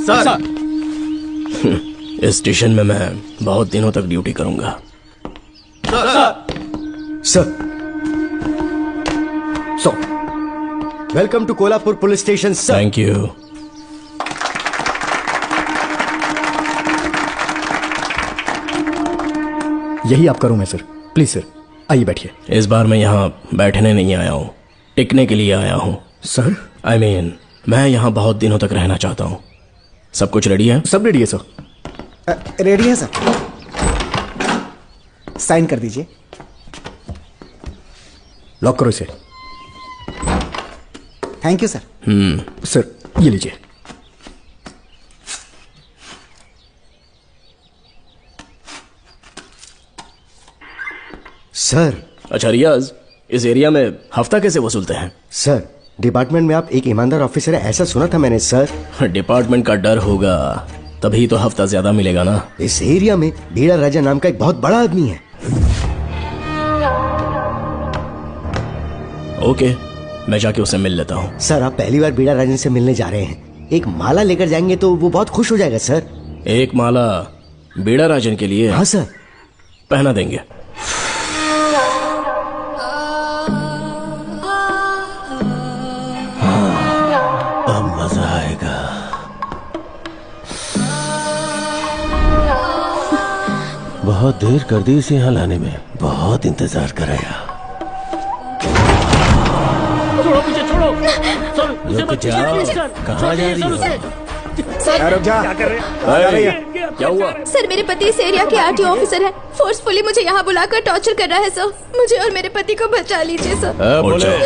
Sir. इस station में मैं बहुत दिनों तक ड्यूटी करूंगा। Sir welcome to Kolhapur police station sir. Thank you. यही आपका रूम है सर, प्लीज सर आइए बैठिए। इस बार मैं यहाँ बैठने नहीं आया हूँ, टिकने के लिए आया हूँ। सर I mean, मैं यहाँ बहुत दिनों तक रहना चाहता हूँ। सब कुछ रेडी है? सब रेडी है सर। रेडी है सर, साइन कर दीजिए। लॉक करो इसे। Thank you sir. सर ये लीजिए। सर। अच्छा रियाज, इस एरिया में हफ्ता कैसे वसूलते हैं? सर डिपार्टमेंट में आप एक ईमानदार ऑफिसर है ऐसा सुना था मैंने सर। डिपार्टमेंट का डर होगा तभी तो हफ्ता ज्यादा मिलेगा ना। इस एरिया में बीड़ा राजा नाम का एक बहुत बड़ा आदमी है। ओके, मैं जाके उससे मिल लेता हूँ। सर आप पहली बार बीड़ा राजन से मिलने जा रहे हैं, एक माला लेकर जाएंगे तो वो बहुत खुश हो जाएगा सर। एक माला बीड़ा राजन के लिए? हाँ सर। पहना देंगे। अब मजा आएगा। बहुत देर कर दी इसे यहाँ लाने में, बहुत इंतजार कराया। छोड़ो मुझे, छोड़ो सर। रुक जाओ, कहाँ जा रही हो? रुक जा। क्या कर रहे हैं? क्या हुआ? सर मेरे पति इस एरिया के आरटीओ ऑफिसर हैं। फोर्सफुली मुझे यहाँ बुलाकर टॉर्चर कर रहा है सर। मुझे और मेरे पति को बचा लीजिए सर। बोले,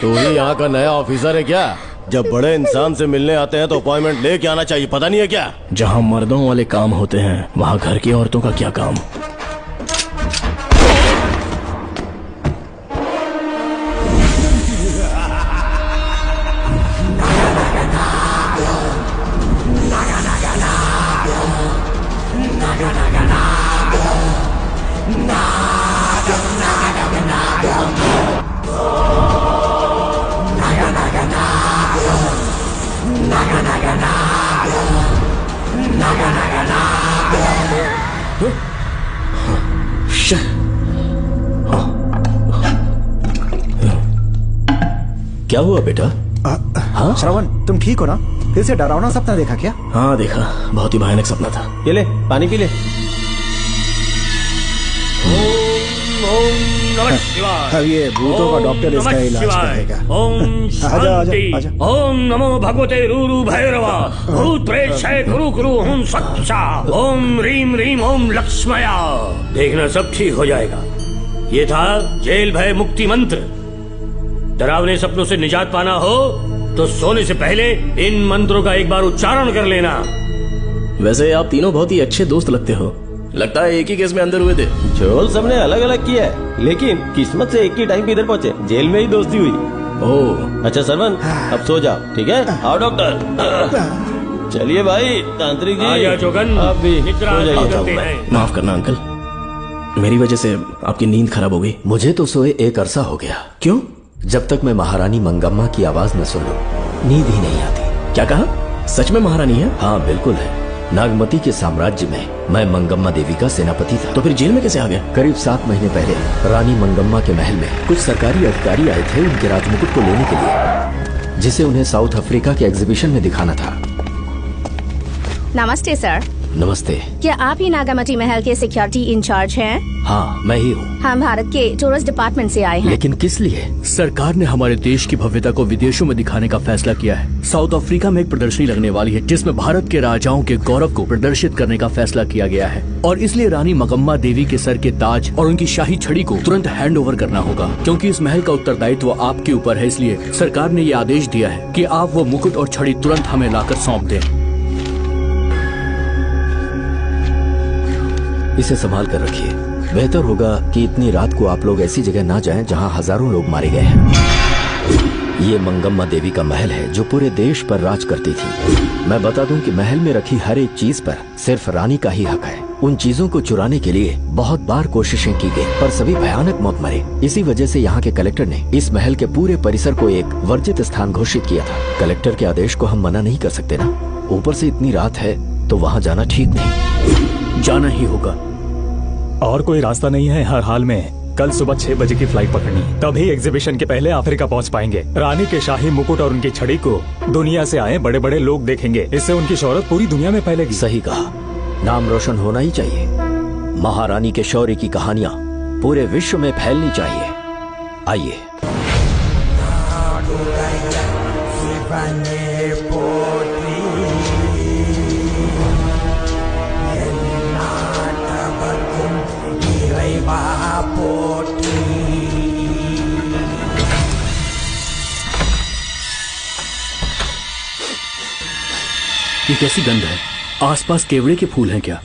तू ही यहाँ का नया ऑफिसर है क्या? जब बड़े इंसान से मिलने आते हैं तो अपॉइंटमेंट लेके आना चाहिए, पता नहीं है क्या? जहाँ मर्दों वाले काम होते हैं वहाँ घर की औरतों का क्या काम? क्या हुआ बेटा? हाँ श्रवण, तुम ठीक हो ना? फिर से डरावना सपना देखा क्या? हाँ देखा, बहुत ही भयानक सपना था। ये ले पानी पी ले। अब ये भूतों का डॉक्टर इसका इलाज करेगा। ओम शांति। आजा। ओम नमो भगवते रूरु भैरवा। भूत प्रेत शय गुरु गुरु ओम सच्चा। ओम रीम रीम ओम लक्ष्मया। देखना सब ठीक हो जाएगा। ये था जेल भय मुक्ति मंत्र। डरावने सपनों से निजात पाना हो तो सोने से पहले इन मंत्रों का एक बार उच्चारण कर लेना। वैसे आप तीनों बहुत ही अच्छे दोस्त लगते हो। लगता है एक ही केस में अंदर हुए थे। झोल सबने अलग अलग किया है, लेकिन किस्मत से एक ही टाइम पे इधर पहुंचे, जेल में ही दोस्ती हुई। ओह अच्छा सरवन, अब सो जाओ, ठीक है? आओ डॉक्टर। चलिए भाई तांत्रिक जी, आजा जोगन, आप भी निद्रा सो जाइए। करते हैं। माफ करना अंकल, मेरी वजह से आपकी नींद खराब हो गई। मुझे तो सोए एक अरसा हो गया। क्यों? जब तक मैं महारानी मंगम्मा की आवाज न सुन लूं नींद ही नहीं आती। क्या कहा? सच में महारानी है? हाँ बिल्कुल है। नागमती के साम्राज्य में मैं मंगम्मा देवी का सेनापति था। तो फिर जेल में कैसे आ गए? करीब 7 महीने पहले रानी मंगम्मा के महल में कुछ सरकारी अधिकारी आए थे उनके राजमुकुट को लेने के लिए, जिसे उन्हें साउथ अफ्रीका के एग्जीबिशन में दिखाना था। नमस्ते सर। नमस्ते। क्या आप ही नागामती महल के सिक्योरिटी इंचार्ज हैं? हाँ मैं ही हूँ। हम भारत के टूरिस्ट डिपार्टमेंट से आए हैं। लेकिन किस लिए? सरकार ने हमारे देश की भव्यता को विदेशों में दिखाने का फैसला किया है। साउथ अफ्रीका में एक प्रदर्शनी लगने वाली है जिसमें भारत के राजाओं के गौरव को प्रदर्शित करने का फैसला किया गया है, और इसलिए रानी मंगम्मा देवी के सर के ताज और उनकी शाही छड़ी को तुरंत हैंड ओवर करना होगा। क्योंकि इस महल का उत्तरदायित्व आपके ऊपर है, इसलिए सरकार ने ये आदेश दिया है कि आप वो मुकुट और छड़ी तुरंत हमें लाकर सौंप दें। इसे संभाल कर रखिए। बेहतर होगा कि इतनी रात को आप लोग ऐसी जगह ना जाएं जहां हजारों लोग मारे गए हैं। ये मंगम्मा देवी का महल है जो पूरे देश पर राज करती थी। मैं बता दूं कि महल में रखी हर एक चीज पर सिर्फ रानी का ही हक है। उन चीजों को चुराने के लिए बहुत बार कोशिशें की गई, पर सभी भयानक मौत मरे। इसी वजह से यहाँ के कलेक्टर ने इस महल के पूरे परिसर को एक वर्जित स्थान घोषित किया था। कलेक्टर के आदेश को हम मना नहीं कर सकते ना। ऊपर से इतनी रात है तो वहाँ जाना ठीक नहीं। जाना ही होगा। और कोई रास्ता नहीं है। हर हाल में कल सुबह 6 बजे की फ्लाइट पकड़नी, तभी एग्जीबिशन के पहले अफ्रीका पहुंच पाएंगे। रानी के शाही मुकुट और उनकी छड़ी को दुनिया से आए बड़े बड़े लोग देखेंगे। इससे उनकी शोहरत पूरी दुनिया में फैलेगी। सही कहा, नाम रोशन होना ही चाहिए। महारानी के शौर्य की कहानियां पूरे विश्व में फैलनी चाहिए। आइए। ये कैसी गंध है? आसपास केवड़े के फूल हैं क्या?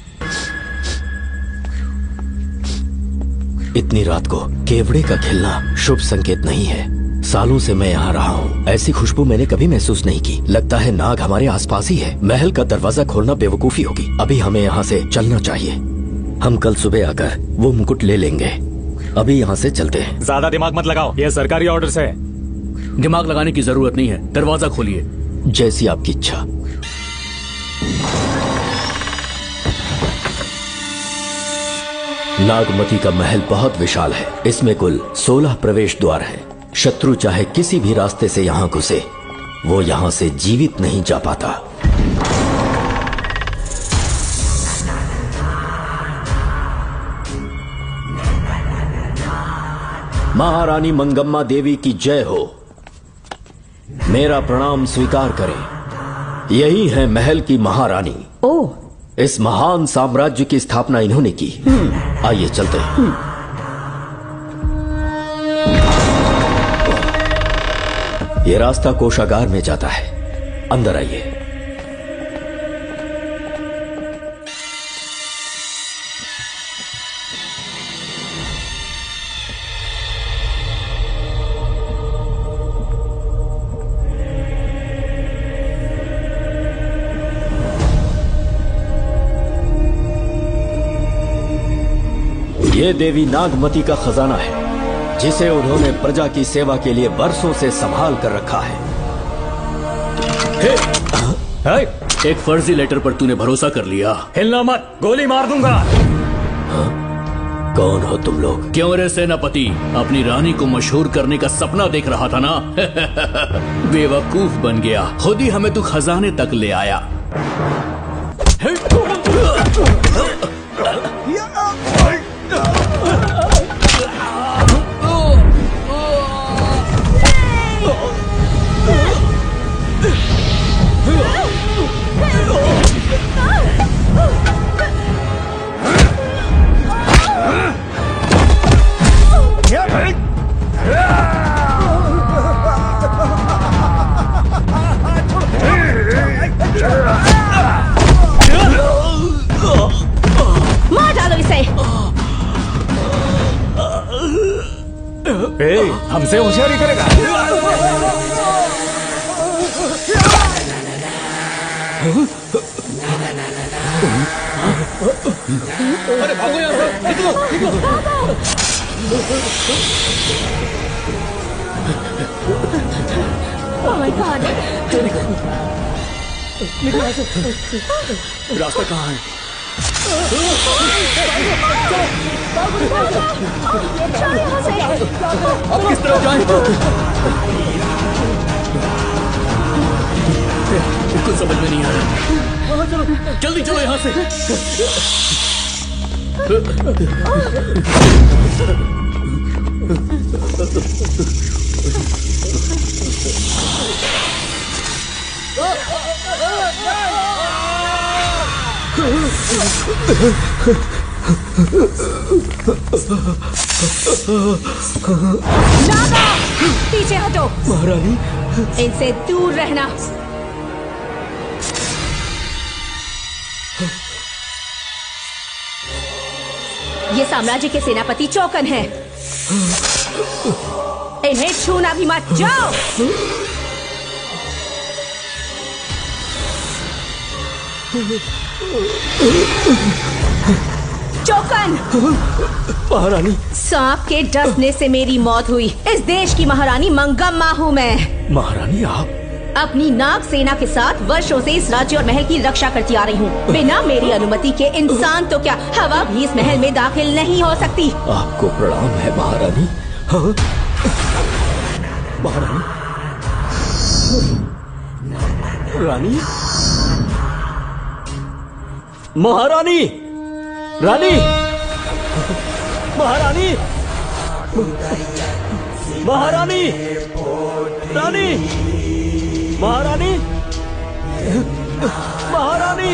इतनी रात को केवड़े का खिलना शुभ संकेत नहीं है। सालों से मैं यहाँ रहा हूँ, ऐसी खुशबू मैंने कभी महसूस नहीं की। लगता है नाग हमारे आसपास ही है। महल का दरवाजा खोलना बेवकूफी होगी। अभी हमें यहाँ से चलना चाहिए। हम कल सुबह आकर वो मुकुट ले लेंगे। अभी यहाँ से चलते हैं। ज्यादा दिमाग मत लगाओ, ये सरकारी ऑर्डर्स है। दिमाग लगाने की जरूरत नहीं है। दरवाजा खोलिए। जैसी आपकी इच्छा। नागमती का महल बहुत विशाल है। इसमें कुल 16 प्रवेश द्वार हैं। शत्रु चाहे किसी भी रास्ते से यहाँ घुसे, वो यहाँ से जीवित नहीं जा पाता। महारानी मंगम्मा देवी की जय हो। मेरा प्रणाम स्वीकार करें। यही है महल की महारानी। ओह, इस महान साम्राज्य की स्थापना इन्होंने की। आइए चलते हैं। ये रास्ता कोषागार में जाता है। अंदर आइए। ये देवी नागमती का खजाना है, जिसे उन्होंने प्रजा की सेवा के लिए बरसों से संभाल कर रखा है। एक फर्जी लेटर पर तूने भरोसा कर लिया। हिलना मत, गोली मार दूंगा। कौन हो तुम लोग? क्यों रे सेनापति, अपनी रानी को मशहूर करने का सपना देख रहा था ना? बेवकूफ बन गया। खुद ही हमें तू खजाने तक ले आया। मार डालो इसे। हमसे होशियारी करेगा। अरे भागो यहाँ से, निकलो, निकलो। Oh my God! रास्ता कहाँ है? अब किस तरफ जाएं? कुछ समझ में नहीं आ रहा। जल्दी चलो यहाँ से। नागा, पीछे हटो। महारानी, इनसे दूर रहना। ये साम्राज्य के सेनापति चौकन हैं। इन्हें छूना भी मत। जाओ। चौकन। महारानी, सांप के डसने से मेरी मौत हुई। इस देश की महारानी मंगम्मा हूँ मैं। महारानी आप अपनी नाग सेना के साथ वर्षों से इस राज्य और महल की रक्षा करती आ रही हूँ। बिना मेरी अनुमति के इंसान तो क्या हवा भी इस महल में दाखिल नहीं हो सकती। आपको प्रणाम है महारानी। हाँ? महारानी, रानी, महारानी, रानी, महारानी, महारानी, रानी, महारानी, महारानी,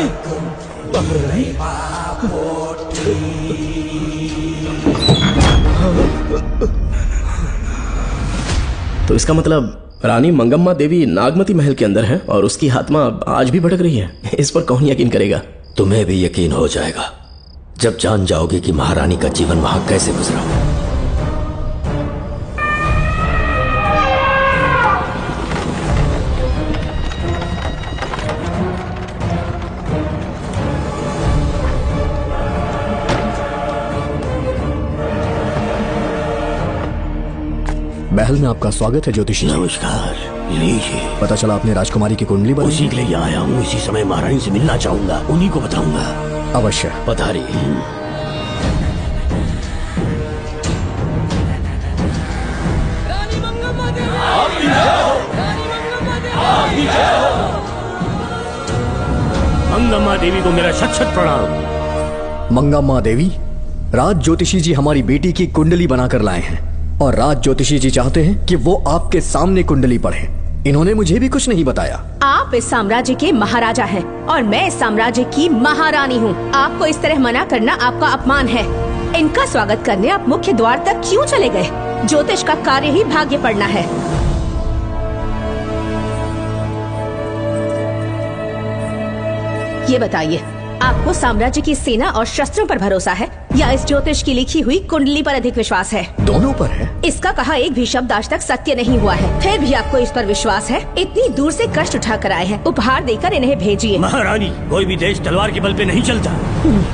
तो इसका मतलब रानी मंगम्मा देवी नागमती महल के अंदर है और उसकी आत्मा आज भी भटक रही है। इस पर कौन यकीन करेगा? तुम्हें भी यकीन हो जाएगा जब जान जाओगे कि महारानी का जीवन वहां कैसे गुजरा। महल में आपका स्वागत है ज्योतिषी। नमस्कार, लीजिए। पता चला आपने राजकुमारी की कुंडली बनाई। उसी के लिए आया हूँ। इसी समय महारानी से मिलना चाहूंगा, उन्हीं को बताऊंगा। अवश्य पधारिए। मंगम्मा देवी को मेरा शत शत प्रणाम। मंगम्मा देवी, राज ज्योतिषी जी हमारी बेटी की कुंडली बनाकर लाए हैं और राज ज्योतिषी जी चाहते हैं कि वो आपके सामने कुंडली पढ़ें। इन्होंने मुझे भी कुछ नहीं बताया। आप इस साम्राज्य के महाराजा हैं और मैं इस साम्राज्य की महारानी हूँ। आपको इस तरह मना करना आपका अपमान है। इनका स्वागत करने आप मुख्य द्वार तक क्यों चले गए? ज्योतिष का कार्य ही भाग्य पढ़ना है। ये बताइए, आपको साम्राज्य की सेना और शस्त्रों पर भरोसा है या इस ज्योतिष की लिखी हुई कुंडली पर अधिक विश्वास है? दोनों पर है। इसका कहा एक भी शब्द आज तक सत्य नहीं हुआ है, फिर भी आपको इस पर विश्वास है? इतनी दूर से कष्ट उठाकर आए हैं, उपहार देकर इन्हें भेजिए। महारानी, कोई भी देश तलवार के बल पे नहीं चलता,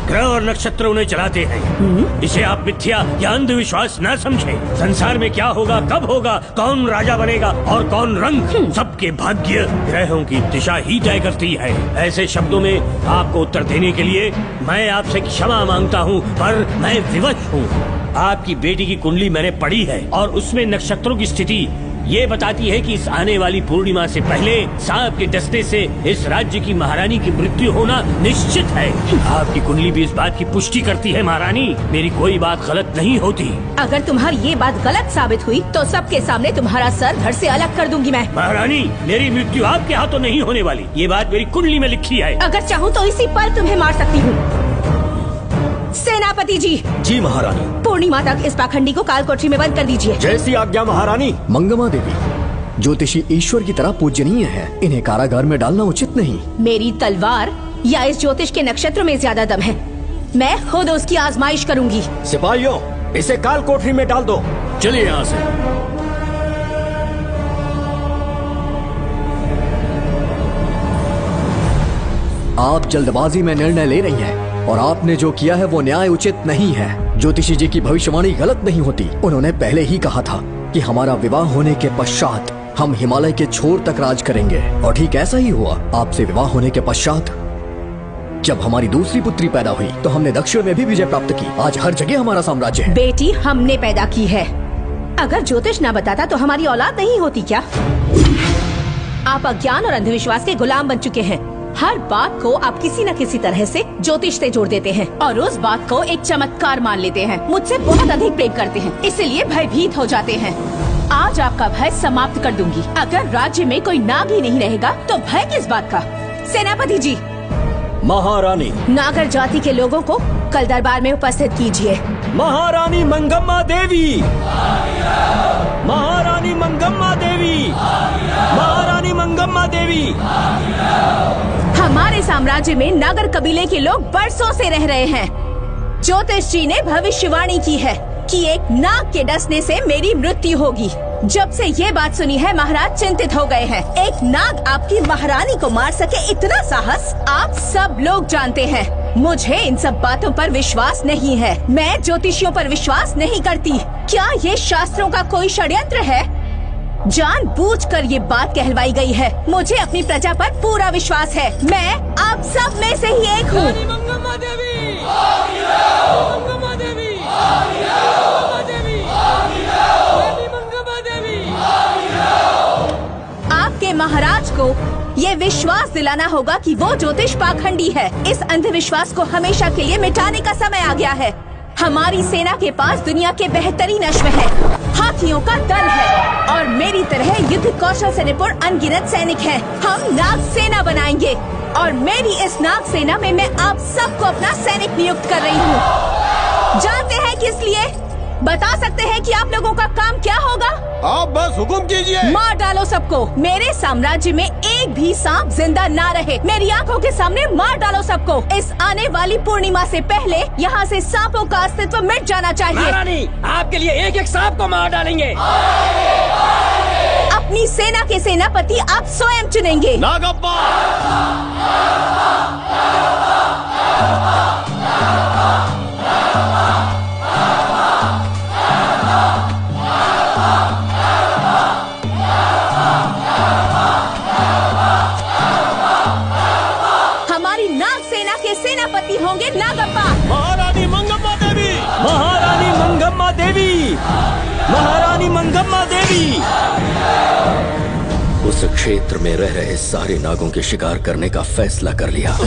ग्रह और नक्षत्र उन्हें चलाते हैं। इसे आप मिथ्या या अंधविश्वास न समझें। संसार में क्या होगा, कब होगा, कौन राजा बनेगा और कौन रंग, सबके भाग्य ग्रहों की दिशा ही तय करती है। ऐसे शब्दों में आपको उत्तर देने के लिए मैं आपसे क्षमा मांगता हूँ, पर मैं विवश हूँ। आपकी बेटी की कुंडली मैंने पढ़ी है और उसमें नक्षत्रों की स्थिति ये बताती है कि इस आने वाली पूर्णिमा से पहले सांप के डसने से इस राज्य की महारानी की मृत्यु होना निश्चित है। आपकी कुंडली भी इस बात की पुष्टि करती है। महारानी, मेरी कोई बात गलत नहीं होती। अगर तुम्हारी ये बात गलत साबित हुई तो सबके सामने तुम्हारा सर धड़ से अलग कर दूंगी मैं। महारानी, मेरी मृत्यु आपके हाथों नहीं होने वाली, ये बात मेरी कुंडली में लिखी है। अगर चाहूँ तो इसी पल तुम्हें मार सकती हूँ। सेनापति जी। जी महारानी। पूर्णिमा तक इस पाखंडी को काल कोठरी में बंद कर दीजिए। जैसी आज्ञा महारानी। मंगम्मा देवी, ज्योतिषी ईश्वर की तरह पूजनीय है, इन्हें कारागार में डालना उचित नहीं। मेरी तलवार या इस ज्योतिष के नक्षत्रों में ज्यादा दम है, मैं खुद उसकी आजमाइश करूंगी। सिपाहियों, इसे काल कोठरी में डाल दो। चलिए यहाँ से। आप जल्दबाजी में निर्णय ले रही हैं और आपने जो किया है वो न्याय उचित नहीं है। ज्योतिषी जी की भविष्यवाणी गलत नहीं होती। उन्होंने पहले ही कहा था कि हमारा विवाह होने के पश्चात हम हिमालय के छोर तक राज करेंगे और ठीक ऐसा ही हुआ। आपसे विवाह होने के पश्चात जब हमारी दूसरी पुत्री पैदा हुई तो हमने दक्षिण में भी विजय प्राप्त की। आज हर जगह हमारा साम्राज्य है। बेटी हमने पैदा की है। अगर ज्योतिष न बताता तो हमारी औलाद नहीं होती क्या? आप अज्ञान और अंधविश्वास के गुलाम बन चुके हैं। हर बात को आप किसी न किसी तरह से ज्योतिष से जोड़ देते हैं और उस बात को एक चमत्कार मान लेते हैं। मुझसे बहुत अधिक प्रेम करते हैं, इसलिए भयभीत हो जाते हैं। आज आपका भय समाप्त कर दूंगी। अगर राज्य में कोई नाग ही नहीं रहेगा तो भय किस बात का? सेनापति जी। महारानी। नागर जाति के लोगों को कल दरबार में उपस्थित कीजिए। महारानी मंगम्मा देवी। महारानी मंगम्मा देवी। महारानी मंगम्मा देवी। हमारे साम्राज्य में नागर कबीले के लोग बरसों से रह रहे हैं। ज्योतिष जी ने भविष्यवाणी की है कि एक नाग के डसने से मेरी मृत्यु होगी। जब से ये बात सुनी है महाराज चिंतित हो गए हैं। एक नाग आपकी महारानी को मार सके, इतना साहस आप सब लोग जानते हैं। मुझे इन सब बातों पर विश्वास नहीं है। मैं ज्योतिषियों पर विश्वास नहीं करती। क्या ये शास्त्रों का कोई षड्यंत्र है? जानबूझकर ये बात कहलवाई गई है। मुझे अपनी प्रजा पर पूरा विश्वास है। मैं आप सब में से ही एक हूँ। मंगम्मा देवी, मंगम्मा देवी, मंगम्मा देवी। आपके महाराज को ये विश्वास दिलाना होगा कि वो ज्योतिष पाखंडी है। इस अंधविश्वास को हमेशा के लिए मिटाने का समय आ गया है। हमारी सेना के पास दुनिया के बेहतरीन अश्व है, हाथियों का दल है और मेरी तरह युद्ध कौशल से निपुण अनगिनत सैनिक हैं। हम नाग सेना बनाएंगे और मेरी इस नाग सेना में मैं आप सबको अपना सैनिक नियुक्त कर रही हूँ। जानते हैं किस लिए? बता सकते हैं कि आप लोगों का काम क्या होगा? आप बस हुक्म कीजिए। मार डालो सबको। मेरे साम्राज्य में एक भी सांप जिंदा ना रहे। मेरी आंखों के सामने मार डालो सबको। इस आने वाली पूर्णिमा से पहले यहाँ से सांपों का अस्तित्व मिट जाना चाहिए। महारानी, आपके लिए एक एक सांप को मार डालेंगे। अपनी सेना के सेनापति आप स्वयं चुनेंगे। नागप्पा। सेनापति होंगे नागप्पा। महारानी मंगम्मा देवी, महारानी मंगम्मा देवी, महारानी मंगम्मा देवी। उस क्षेत्र में रह रहे सारे नागों के शिकार करने का फैसला कर लिया।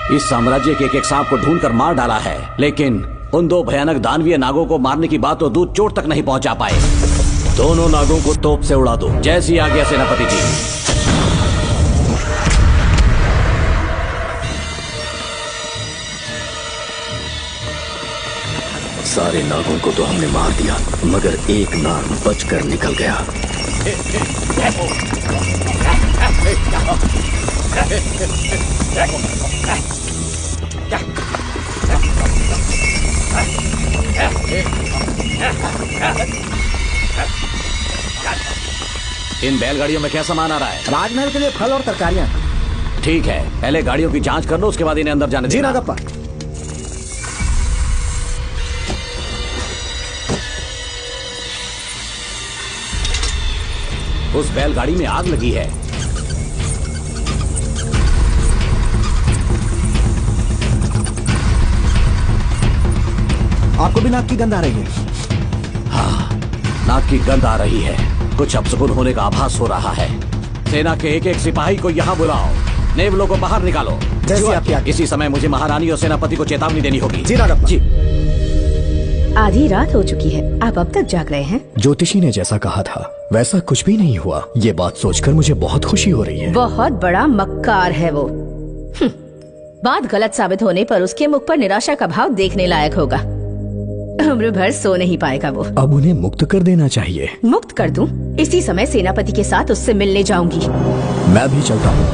इस साम्राज्य के एक सांप को ढूंढकर मार डाला है, लेकिन उन दो भयानक दानवीय नागों को मारने की बात तो दूध चोट तक नहीं पहुंचा पाए। दोनों नागों को तोप से उड़ा दो। जैसी आज्ञा सेनापति जी। सारे नागों को तो हमने मार दिया, मगर एक नाग बचकर निकल गया। इन बैलगाड़ियों में क्या सामान आ रहा है? राजमहल के लिए फल और तरकारियां। ठीक है, पहले गाड़ियों की जांच कर लो, उसके बाद इन्हें अंदर जाने देना। जी नागप्पा। उस बैलगाड़ी में आग लगी है। आपको भी नाक की गंध आ रही है? हाँ, नाक की गंध आ रही है। कुछ अपशकुन होने का आभास हो रहा है। सेना के एक एक सिपाही को यहाँ बुलाओ। नेवलों को बाहर निकालो। जैसी आपकी आज्ञा। इसी समय मुझे महारानी और सेनापति को चेतावनी देनी होगी। जी नागप्पा। जी। आधी रात हो चुकी है, आप अब तक जाग रहे हैं? ज्योतिषी ने जैसा कहा था वैसा कुछ भी नहीं हुआ। ये बात सोचकर मुझे बहुत खुशी हो रही है। बहुत बड़ा मक्कार है वो। बात गलत साबित होने पर उसके मुख पर निराशा का भाव देखने लायक होगा। उम्र भर सो नहीं पाएगा वो। अब उन्हें मुक्त कर देना चाहिए। मुक्त कर दूं? इसी समय सेनापति के साथ उससे मिलने जाऊंगी। मैं भी चलता हूँ।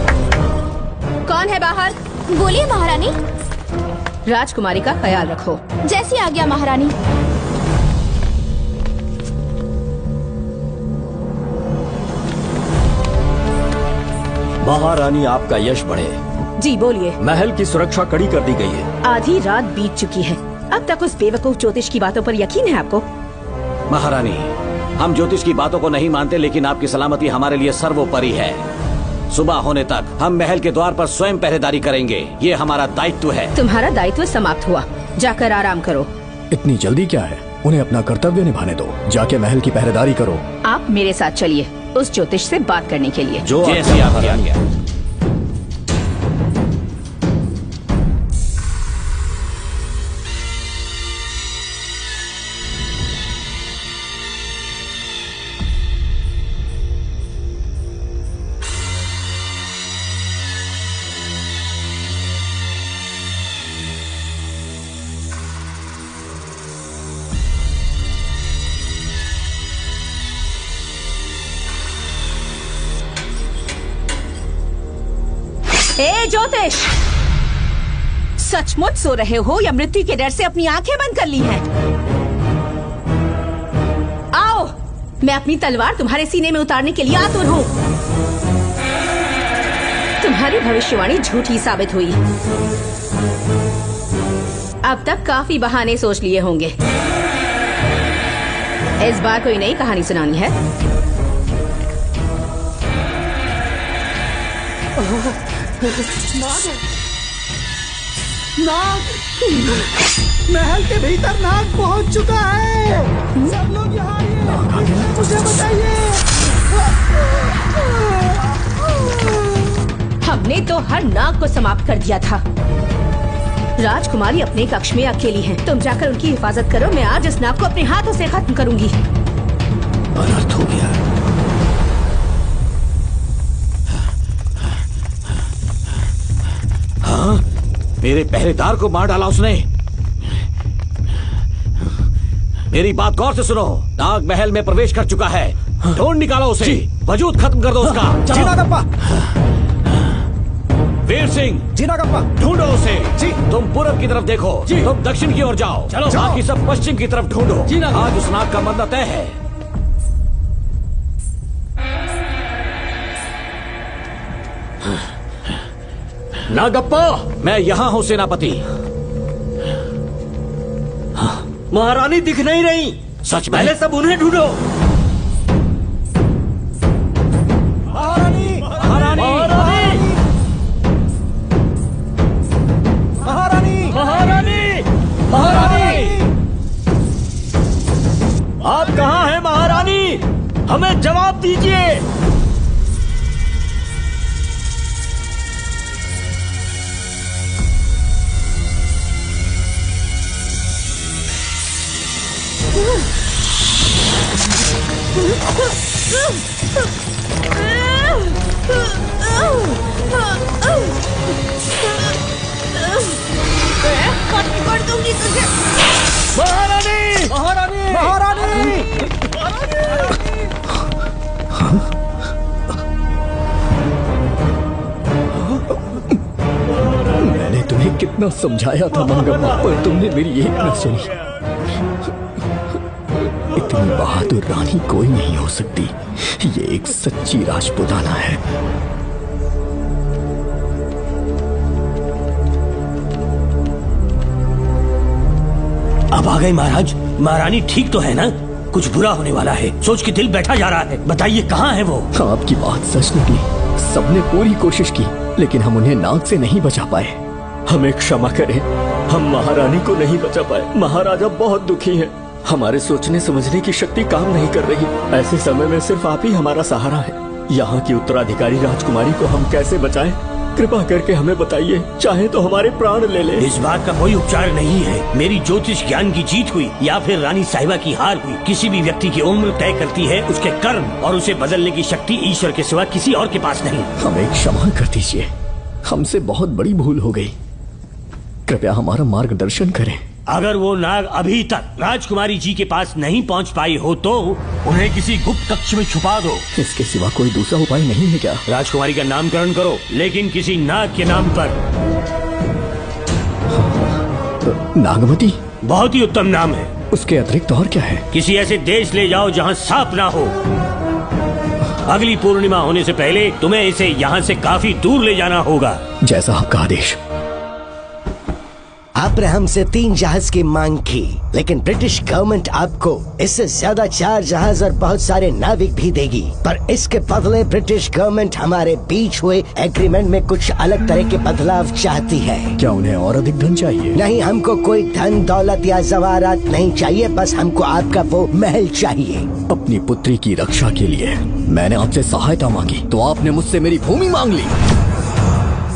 कौन है बाहर? बोलिए महारानी। राजकुमारी का ख्याल रखो। जैसी आज्ञा महारानी। महारानी आपका यश बढ़े। जी बोलिए। महल की सुरक्षा कड़ी कर दी गई है। आधी रात बीत चुकी है, अब तक उस बेवकूफ ज्योतिष की बातों पर यकीन है आपको? महारानी, हम ज्योतिष की बातों को नहीं मानते, लेकिन आपकी सलामती हमारे लिए सर्वोपरि है। सुबह होने तक हम महल के द्वार पर स्वयं पहरेदारी करेंगे, ये हमारा दायित्व है। तुम्हारा दायित्व समाप्त हुआ, जाकर आराम करो। इतनी जल्दी क्या है? उन्हें अपना कर्तव्य निभाने दो। जाके महल की पहरेदारी करो। आप मेरे साथ चलिए उस ज्योतिष से बात करने के लिए। जो जैसी आपकी आज्ञा। ए ज्योतिष, सचमुच सो रहे हो या मृत्यु के डर से अपनी आंखें बंद कर ली हैं? आओ, मैं अपनी तलवार तुम्हारे सीने में उतारने के लिए आतुर हूँ। तुम्हारी भविष्यवाणी झूठी साबित हुई। अब तक काफी बहाने सोच लिए होंगे। इस बार कोई नई कहानी सुनानी है? नाग! महल के भीतर नाग पहुंच चुका है। सब लोग यहाँ आइए, मुझे बताइए। हमने तो हर नाग को समाप्त कर दिया था। राजकुमारी अपने कक्ष में अकेली हैं। तुम जाकर उनकी हिफाजत करो। मैं आज इस नाग को अपने हाथों से खत्म करूंगी। अनर्थ हो गया। हाँ? मेरे पहरेदार को मार डाला उसने। मेरी बात गौर से सुनो। नाग महल में प्रवेश कर चुका है। ढूंढ निकालो उसे। वजूद खत्म कर दो उसका। जी नागप्पा। वीर सिंह, जी नागप्पा। ढूंढो उसे। जी। तुम पूरब की तरफ देखो। जी। तुम दक्षिण की ओर जाओ। चलो। बाकी सब पश्चिम की तरफ ढूंढो। जी नागप्पा। आज उस नाग का मरना तय है। नागप्पा, मैं यहाँ हूँ सेनापति। महारानी दिख नहीं रही। सच में? पहले सब उन्हें ढूंढो। महारानी! महारानी! महारानी! महारानी! महारानी! आप कहाँ हैं महारानी? हमें जवाब दीजिए। कर दूंगी तुझे। महारानी! महारानी! महारानी! मैंने तुम्हें कितना समझाया था मंगम्मा, पर तुमने मेरी एक न सुनी। इतनी बहादुर रानी कोई नहीं हो सकती। ये एक सच्ची राजपुताना है। अब आ गए महाराज। महारानी ठीक तो है ना? कुछ बुरा होने वाला है, सोच के दिल बैठा जा रहा है। बताइए कहाँ है वो? आपकी बात सच निकली। सबने पूरी कोशिश की, लेकिन हम उन्हें नाग से नहीं बचा पाए। हमें क्षमा करें, हम महारानी को नहीं बचा पाए। महाराजा बहुत दुखी हैं। हमारे सोचने समझने की शक्ति काम नहीं कर रही। ऐसे समय में सिर्फ आप ही हमारा सहारा है। यहाँ की उत्तराधिकारी राजकुमारी को हम कैसे बचाएं? कृपा करके हमें बताइए, चाहे तो हमारे प्राण ले ले। इस बात का कोई उपचार नहीं है। मेरी ज्योतिष ज्ञान की जीत हुई या फिर रानी साहिबा की हार हुई, किसी भी व्यक्ति की उम्र तय करती है उसके कर्म, और उसे बदलने की शक्ति ईश्वर के सिवा किसी और के पास नहीं। हमें क्षमा कर दीजिए, हमसे बहुत बड़ी भूल हो गई। कृपया हमारा मार्गदर्शन करें। अगर वो नाग अभी तक राजकुमारी जी के पास नहीं पहुंच पाई हो तो उन्हें किसी गुप्त कक्ष में छुपा दो। इसके सिवा कोई दूसरा उपाय नहीं है क्या? राजकुमारी का नामकरण करो, लेकिन किसी नाग के नाम पर। नागमती बहुत ही उत्तम नाम है। उसके अतिरिक्त और क्या है? किसी ऐसे देश ले जाओ जहाँ सांप ना हो। अगली पूर्णिमा होने से पहले तुम्हें इसे यहाँ से काफी दूर ले जाना होगा। जैसा आपका आदेश। आपने हमसे 3 जहाज की मांग की, लेकिन ब्रिटिश गवर्नमेंट आपको इससे ज्यादा 4 जहाज और बहुत सारे नाविक भी देगी। पर इसके बदले ब्रिटिश गवर्नमेंट हमारे बीच हुए एग्रीमेंट में कुछ अलग तरह के बदलाव चाहती है। क्या उन्हें और अधिक धन चाहिए? नहीं, हमको कोई धन दौलत या जवाहरात नहीं चाहिए, बस हमको आपका वो महल चाहिए। अपनी पुत्री की रक्षा के लिए मैंने आपसे सहायता मांगी तो आपने मुझसे मेरी भूमि मांग ली।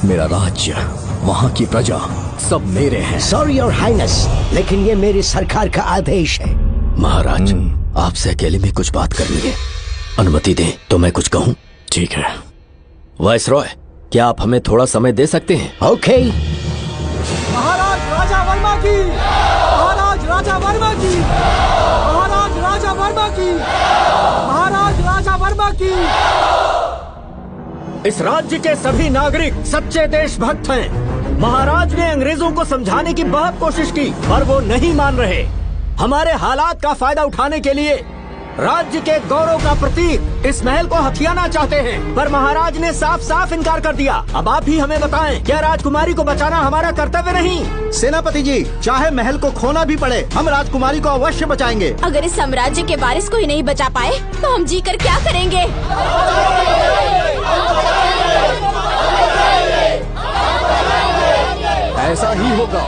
मेरा राज्य, वहाँ की प्रजा सब मेरे हैं। सॉरी योर हाइनेस, लेकिन ये मेरी सरकार का आदेश है। महाराज, आपसे अकेले में कुछ बात करनी है, अनुमति दें तो मैं कुछ कहूँ? ठीक है। वाइसरॉय, क्या आप हमें थोड़ा समय दे सकते हैं? ओके। महाराज राजा वर्मा की, महाराज राजा वर्मा की, महाराज राजा वर्मा की, महाराज राजा वर्मा की। इस राज्य के सभी नागरिक सच्चे देशभक्त हैं। महाराज ने अंग्रेजों को समझाने की बहुत कोशिश की, पर वो नहीं मान रहे। हमारे हालात का फायदा उठाने के लिए राज्य के गौरव का प्रतीक इस महल को हथियाना चाहते हैं, पर महाराज ने साफ साफ इनकार कर दिया। अब आप ही हमें बताएं, क्या राजकुमारी को बचाना हमारा कर्तव्य नहीं? सेनापति जी, चाहे महल को खोना भी पड़े, हम राजकुमारी को अवश्य बचाएंगे। अगर इस साम्राज्य के वारिस को ही नहीं बचा पाए तो हम जीकर क्या करेंगे? ऐसा ही होगा।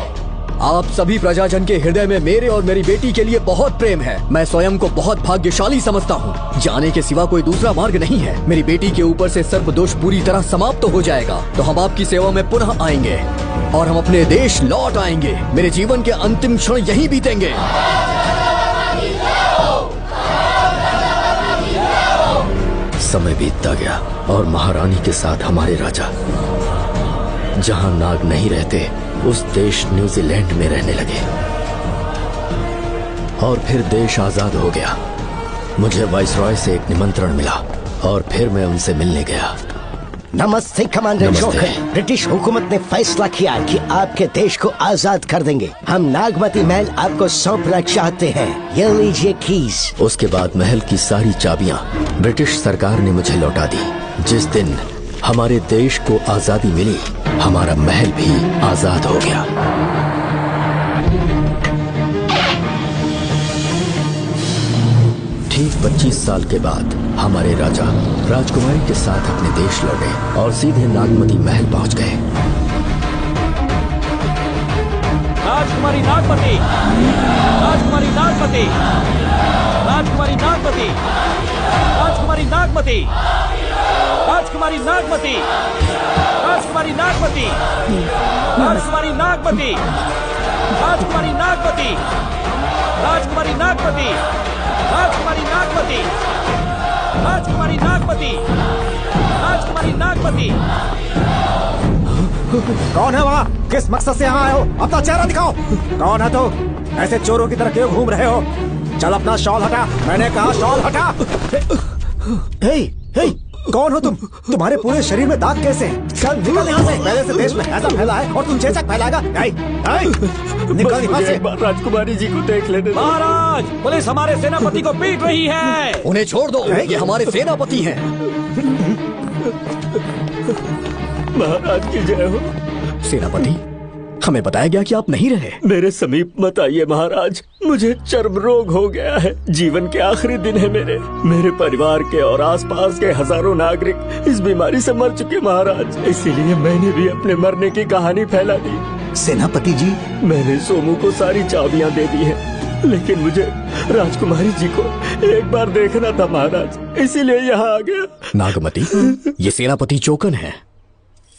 आप सभी प्रजाजन के हृदय में मेरे और मेरी बेटी के लिए बहुत प्रेम है। मैं स्वयं को बहुत भाग्यशाली समझता हूँ। जाने के सिवा कोई दूसरा मार्ग नहीं है। मेरी बेटी के ऊपर से सर्प दोष पूरी तरह समाप्त हो जाएगा तो हम आपकी सेवा में पुनः आएंगे और हम अपने देश लौट आएंगे। मेरे जीवन के अंतिम क्षण यहीं बीतेंगे। समय बीतता गया और महारानी के साथ हमारे राजा जहां नाग नहीं रहते उस देश न्यूजीलैंड में रहने लगे और फिर देश आजाद हो गया। मुझे वाइसरॉय से एक निमंत्रण मिला और फिर मैं उनसे मिलने गया। नमस्ते कमांडर जोकर। ब्रिटिश हुकूमत ने फैसला किया कि आपके देश को आजाद कर देंगे। हम नागमती महल आपको सौंपना चाहते हैं। ये लीजिए कीज। उसके बाद महल की सारी चाबियां ब्रिटिश सरकार ने मुझे लौटा दी। जिस दिन हमारे देश को आजादी मिली, हमारा महल भी आजाद हो गया। ठीक 25 साल के बाद हमारे राजा राजकुमारी के साथ अपने देश लौटे और सीधे नागमती महल पहुंच गए। राजकुमारी नागमती, राजकुमारी नागमती, राजकुमारी नागमती, राजकुमारी नागमती, राजकुमारी नागमती, राजकुमारी नागमती, राजकुमारी नागमती, राजकुमारी नागमती, राजकुमारी नागमती, राजकुमारी नागमती, राजकुमारी नागमती, राजकुमारी नागमती। कौन है वहाँ? किस मकसद से यहाँ आए हो? अपना चेहरा दिखाओ। कौन है तो? ऐसे चोरों की तरह क्यों घूम रहे हो? चल अपना शॉल हटा। मैंने कहा शॉल हटा। हे, हे, कौन हो तुम? तुम्हारे पूरे शरीर में दाग कैसे हैं? चल निकल यहाँ से। पहले से देश में ऐसा फैला है और तुम चेचक फैलाएगा। निकल यहाँ से। राजकुमारी जी को देख लेने। महाराज, पुलिस हमारे सेनापति को पीट रही है। उन्हें छोड़ दो, ये हमारे सेनापति हैं। महाराज की जय हो। सेनापति, हमें बताया गया कि आप नहीं रहे। मेरे समीप मत आइए महाराज, मुझे चर्म रोग हो गया है। जीवन के आखिरी दिन है मेरे परिवार के और आसपास के हजारों नागरिक इस बीमारी से मर चुके महाराज। इसीलिए मैंने भी अपने मरने की कहानी फैला दी। सेनापति जी, मैंने सोमू को सारी चाबियां दे दी हैं, लेकिन मुझे राजकुमारी जी को एक बार देखना था महाराज, इसीलिए यहाँ आ गया। नागमती, ये सेनापति चोकन है।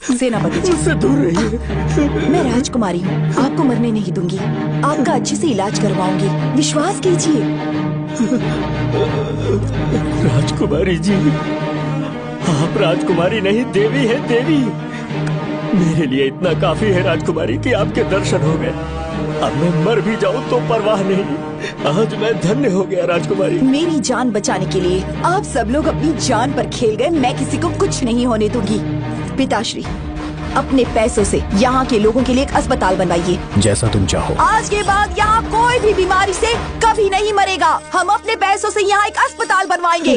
सेनापति जी, मुझसे दूर रहिए। मैं राजकुमारी हूँ, आपको मरने नहीं दूंगी। आपका अच्छे से इलाज करवाऊंगी, विश्वास कीजिए। राजकुमारी जी, आप राजकुमारी नहीं देवी है, देवी। मेरे लिए इतना काफी है राजकुमारी कि आपके दर्शन हो गए। अब मैं मर भी जाऊं तो परवाह नहीं। आज मैं धन्य हो गया राजकुमारी। मेरी जान बचाने के लिए आप सब लोग अपनी जान पर खेल गए। मैं किसी को कुछ नहीं होने दूंगी। पिताश्री, अपने पैसों से यहाँ के लोगों के लिए एक अस्पताल बनवाइए। जैसा तुम चाहो। आज के बाद यहाँ कोई भी बीमारी से कभी नहीं मरेगा। हम अपने पैसों से यहाँ एक अस्पताल बनवाएंगे।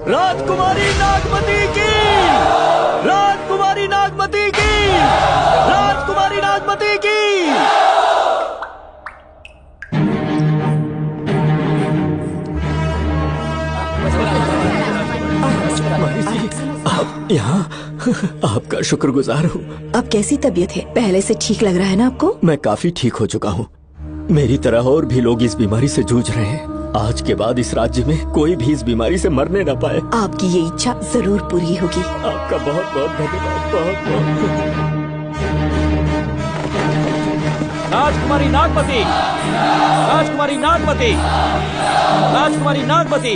राजकुमारी नागमती की, राजकुमारी नागमती की, राजकुमारी नागमती की। आप यहाँ, आपका शुक्रगुजार हूँ। अब कैसी तबीयत है? पहले से ठीक लग रहा है ना आपको? मैं काफी ठीक हो चुका हूँ। मेरी तरह और भी लोग इस बीमारी से जूझ रहे हैं। आज के बाद इस राज्य में कोई भी इस बीमारी से मरने न पाए। आपकी ये इच्छा जरूर पूरी होगी। आपका बहुत बहुत धन्यवाद, बहुत बहुत। राजकुमारी नागमती, राजकुमारी नागमती, राजकुमारी नागमती,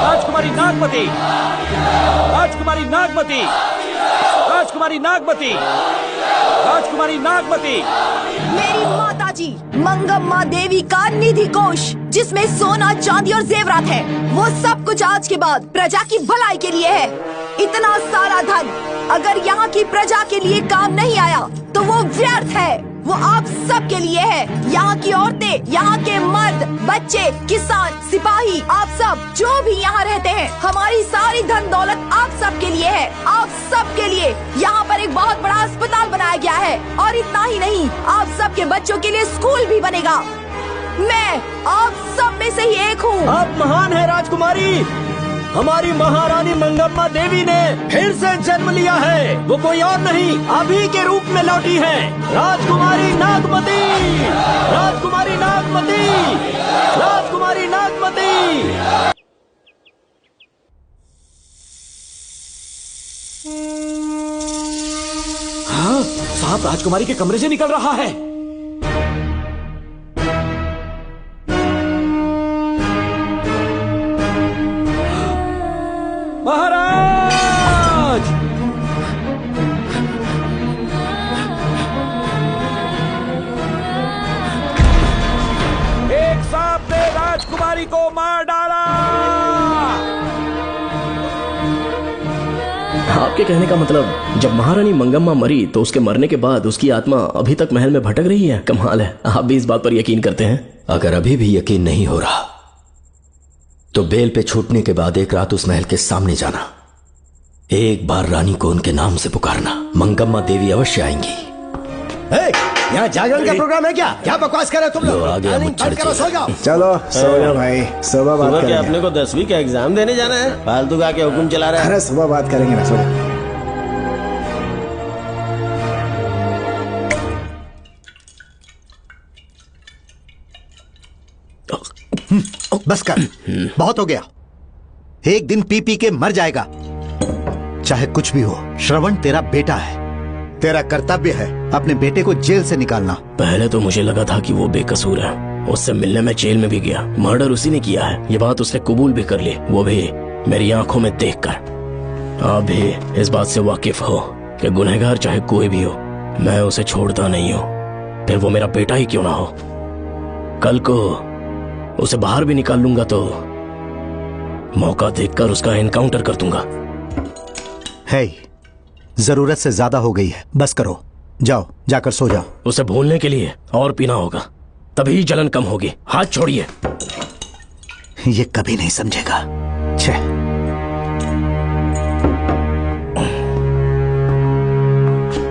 राजकुमारी नागमती, राजकुमारी नागमती, राजकुमारी नागमती, राजकुमारी नागमती। मेरी माताजी मंगम्मा देवी का निधि कोष, जिसमें सोना, चांदी और जेवरात है, वो सब कुछ आज के बाद प्रजा की भलाई के लिए है। इतना सारा धन अगर यहाँ की प्रजा के लिए काम नहीं आया तो वो व्यर्थ है। वो आप सब के लिए है। यहाँ की औरतें, यहाँ के मर्द, बच्चे, किसान, सिपाही, आप सब जो भी यहाँ रहते हैं, हमारी सारी धन दौलत आप सब के लिए है। आप सब के लिए यहाँ पर एक बहुत बड़ा अस्पताल बनाया गया है। और इतना ही नहीं, आप सब के बच्चों के लिए स्कूल भी बनेगा। मैं आप सब में से ही एक हूँ। आप महान है राजकुमारी। हमारी महारानी मंगम्मा देवी ने फिर से जन्म लिया है। वो कोई और नहीं, अभी के रूप में लौटी है। राजकुमारी नागमती, राजकुमारी नागमती, राजकुमारी नागमती। हाँ, सांप राजकुमारी के कमरे से निकल रहा है। महाराज, एक सांप ने राजकुमारी को मार डाला। आपके कहने का मतलब जब महारानी मंगम्मा मरी तो उसके मरने के बाद उसकी आत्मा अभी तक महल में भटक रही है? कमाल है, आप भी इस बात पर यकीन करते हैं? अगर अभी भी यकीन नहीं हो रहा तो बेल पे छूटने के बाद एक रात उस महल के सामने जाना, एक बार रानी को उनके नाम से पुकारना। मंगम्मा देवी अवश्य आएंगी। यहाँ जागरण का प्रोग्राम है क्या? क्या बकवास कर रहे हो तुम लोग? आगे मत बंद करो, सो जाओ। चलो सो जाओ भाई, सुबह बात करेंगे। अपने को 10वीं का एग्जाम देने जाना है? फालतू का क्या हुक्म चला रहा है? अरे सुबह बात करेंगे ना, सो जाओ। बस कर, बहुत हो गया। एक दिन पी पी के मर जाएगा। चाहे कुछ भी हो, श्रवण तेरा बेटा है। तेरा कर्तव्य है अपने बेटे को जेल से निकालना। पहले तो मुझे लगा था कि वो बेकसूर है। उससे मिलने में जेल में भी गया। मर्डर उसी ने किया है, ये बात उसने कबूल भी कर ली, वो भी मेरी आंखों में देखकर। आप भी इस बात से वाकिफ हो कि गुनहगार चाहे कोई भी हो, मैं उसे छोड़ता नहीं हूँ, फिर वो मेरा बेटा ही क्यों ना हो। कल को उसे बाहर भी निकाल लूंगा तो मौका देखकर उसका एनकाउंटर कर दूंगा। है, जरूरत से ज्यादा हो गई है, बस करो। जाओ, जाकर सो जाओ। उसे भूलने के लिए और पीना होगा, तभी जलन कम होगी। हाथ छोड़िए। ये कभी नहीं समझेगा। छे।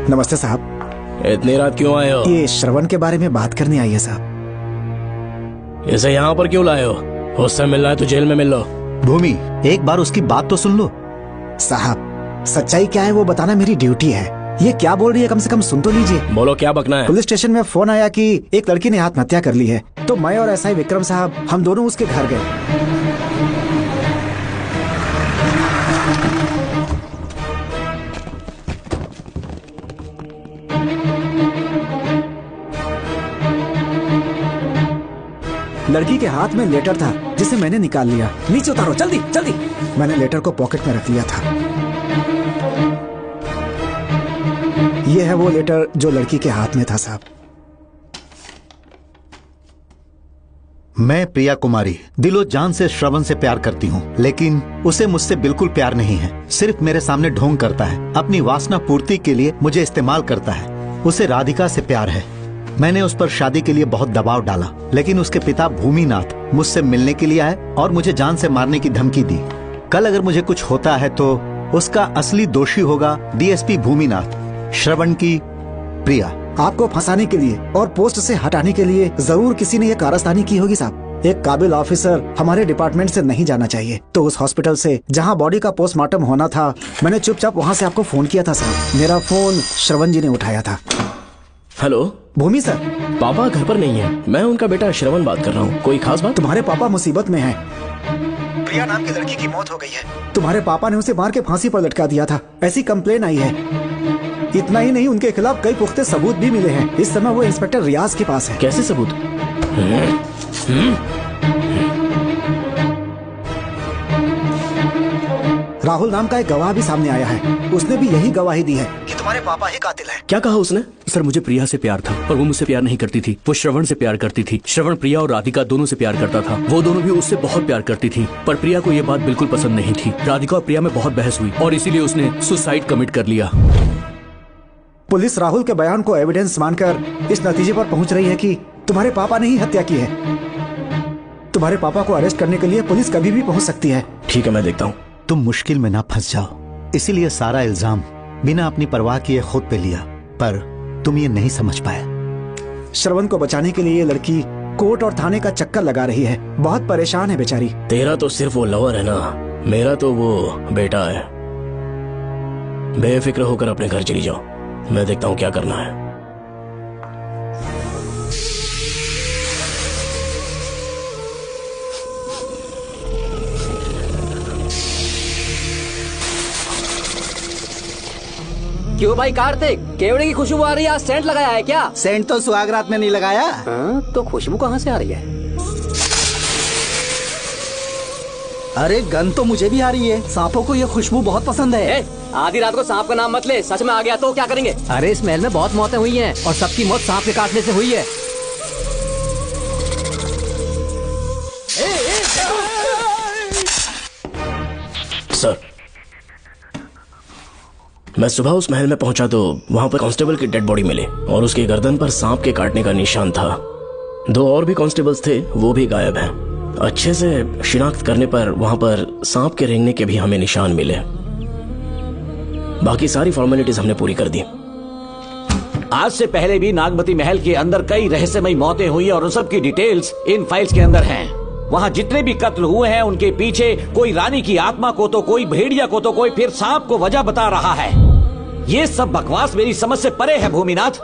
नमस्ते साहब। इतनी रात क्यों आए हो? ये श्रवण के बारे में बात करनी आई है साहब। इसे यहाँ पर क्यों लाए हो? उससे मिलना है तो जेल में मिल लो। भूमि, एक बार उसकी बात तो सुन लो। साहब, सच्चाई क्या है वो बताना मेरी ड्यूटी है। ये क्या बोल रही है, कम से कम सुन तो लीजिए। बोलो, क्या बकना है? पुलिस स्टेशन में फोन आया कि एक लड़की ने आत्महत्या कर ली है, तो मैं और एसआई विक्रम साहब हम दोनों उसके घर गए। लड़की के हाथ में लेटर था जिसे मैंने निकाल लिया। नीचे उतारो जल्दी जल्दी। मैंने लेटर को पॉकेट में रख लिया था। ये है वो लेटर जो लड़की के हाथ में था साहब। मैं प्रिया कुमारी दिलो जान से श्रवण से प्यार करती हूँ, लेकिन उसे मुझसे बिल्कुल प्यार नहीं है। सिर्फ मेरे सामने ढोंग करता है, अपनी वासना पूर्ति के लिए मुझे इस्तेमाल करता है। उसे राधिका से प्यार है। मैंने उस पर शादी के लिए बहुत दबाव डाला, लेकिन उसके पिता भूमिनाथ मुझसे मिलने के लिए आए और मुझे जान से मारने की धमकी दी। कल अगर मुझे कुछ होता है तो उसका असली दोषी होगा डीएसपी भूमिनाथ। श्रवण की प्रिया। आपको फंसाने के लिए और पोस्ट से हटाने के लिए जरूर किसी ने ये कारस्तानी की होगी साहब। एक काबिल ऑफिसर हमारे डिपार्टमेंट से नहीं जाना चाहिए। तो उस हॉस्पिटल से जहां बॉडी का पोस्टमार्टम होना था, मैंने चुपचाप वहां से आपको फोन किया था साहब। मेरा फोन श्रवण जी ने उठाया था। हेलो भूमि सर। पापा घर पर नहीं है, मैं उनका बेटा श्रवण बात कर रहा हूँ। कोई खास बात? तुम्हारे पापा मुसीबत में हैं। प्रिया नाम की लड़की की मौत हो गई है। तुम्हारे पापा ने उसे मार के फांसी पर लटका दिया था, ऐसी कंप्लेन आई है। इतना ही नहीं, उनके खिलाफ कई पुख्ते सबूत भी मिले हैं। इस समय वो इंस्पेक्टर रियाज के पास है। कैसे सबूत? राहुल नाम का एक गवाह भी सामने आया है। उसने भी यही गवाही दी है कि तुम्हारे पापा ही कातिल हैं। क्या कहा उसने? सर मुझे प्रिया से प्यार था और वो मुझसे प्यार नहीं करती थी। वो श्रवण से प्यार करती थी। श्रवण प्रिया और राधिका दोनों से प्यार करता था। वो दोनों भी उससे बहुत प्यार करती थी, पर प्रिया को ये बात बिल्कुल पसंद नहीं थी। राधिका और प्रिया में बहुत बहस हुई और इसीलिए उसने सुसाइड कमिट कर लिया। पुलिस राहुल के बयान को एविडेंस मानकर इस नतीजे पर पहुंच रही है कि तुम्हारे पापा ने ही हत्या की है। तुम्हारे पापा को अरेस्ट करने के लिए पुलिस कभी भी पहुंच सकती है। ठीक है, मैं देखता हूँ। तुम मुश्किल में ना फंस जाओ, इसीलिए सारा इल्जाम बिना अपनी परवाह किए खुद पे लिया, पर तुम ये नहीं समझ पाए। श्रवण को बचाने के लिए ये लड़की कोर्ट और थाने का चक्कर लगा रही है। बहुत परेशान है बेचारी। तेरा तो सिर्फ वो लवर है ना, मेरा तो वो बेटा है। बेफिक्र होकर अपने घर चली जाओ, मैं देखता हूँ क्या करना है। क्यों भाई कार्तिक, केवड़े की खुशबू आ रही है, आज सेंट लगाया है क्या? सेंट तो सुहागरात में नहीं लगाया। तो खुशबू कहाँ से आ रही है? अरे गन तो मुझे भी आ रही है। सांपों को ये खुशबू बहुत पसंद है। आधी रात को सांप का नाम मत ले, सच में आ गया तो क्या करेंगे? अरे इस महल में बहुत मौतें हुई हैं और सबकी मौत सांप के काटने से हुई है। सर, मैं सुबह उस महल में पहुंचा तो वहां पर कांस्टेबल की डेड बॉडी मिली और उसकी गर्दन पर सांप के काटने का निशान था। 2 और भी कांस्टेबल्स थे, वो भी गायब हैं। अच्छे से शिनाख्त करने पर वहां पर सांप के रेंगने के भी हमें निशान मिले। बाकी सारी फॉर्मेलिटीज हमने पूरी कर दी। आज से पहले भी नागमती महल के अंदर कई रहस्यमयी मौतें हुई और उन सब की डिटेल्स इन फाइल्स के अंदर हैं। वहाँ जितने भी कत्ल हुए हैं उनके पीछे कोई रानी की आत्मा को तो कोई भेड़िया को तो कोई फिर सांप को वजह बता रहा है। ये सब बकवास मेरी समझ से परे है भूमिनाथ।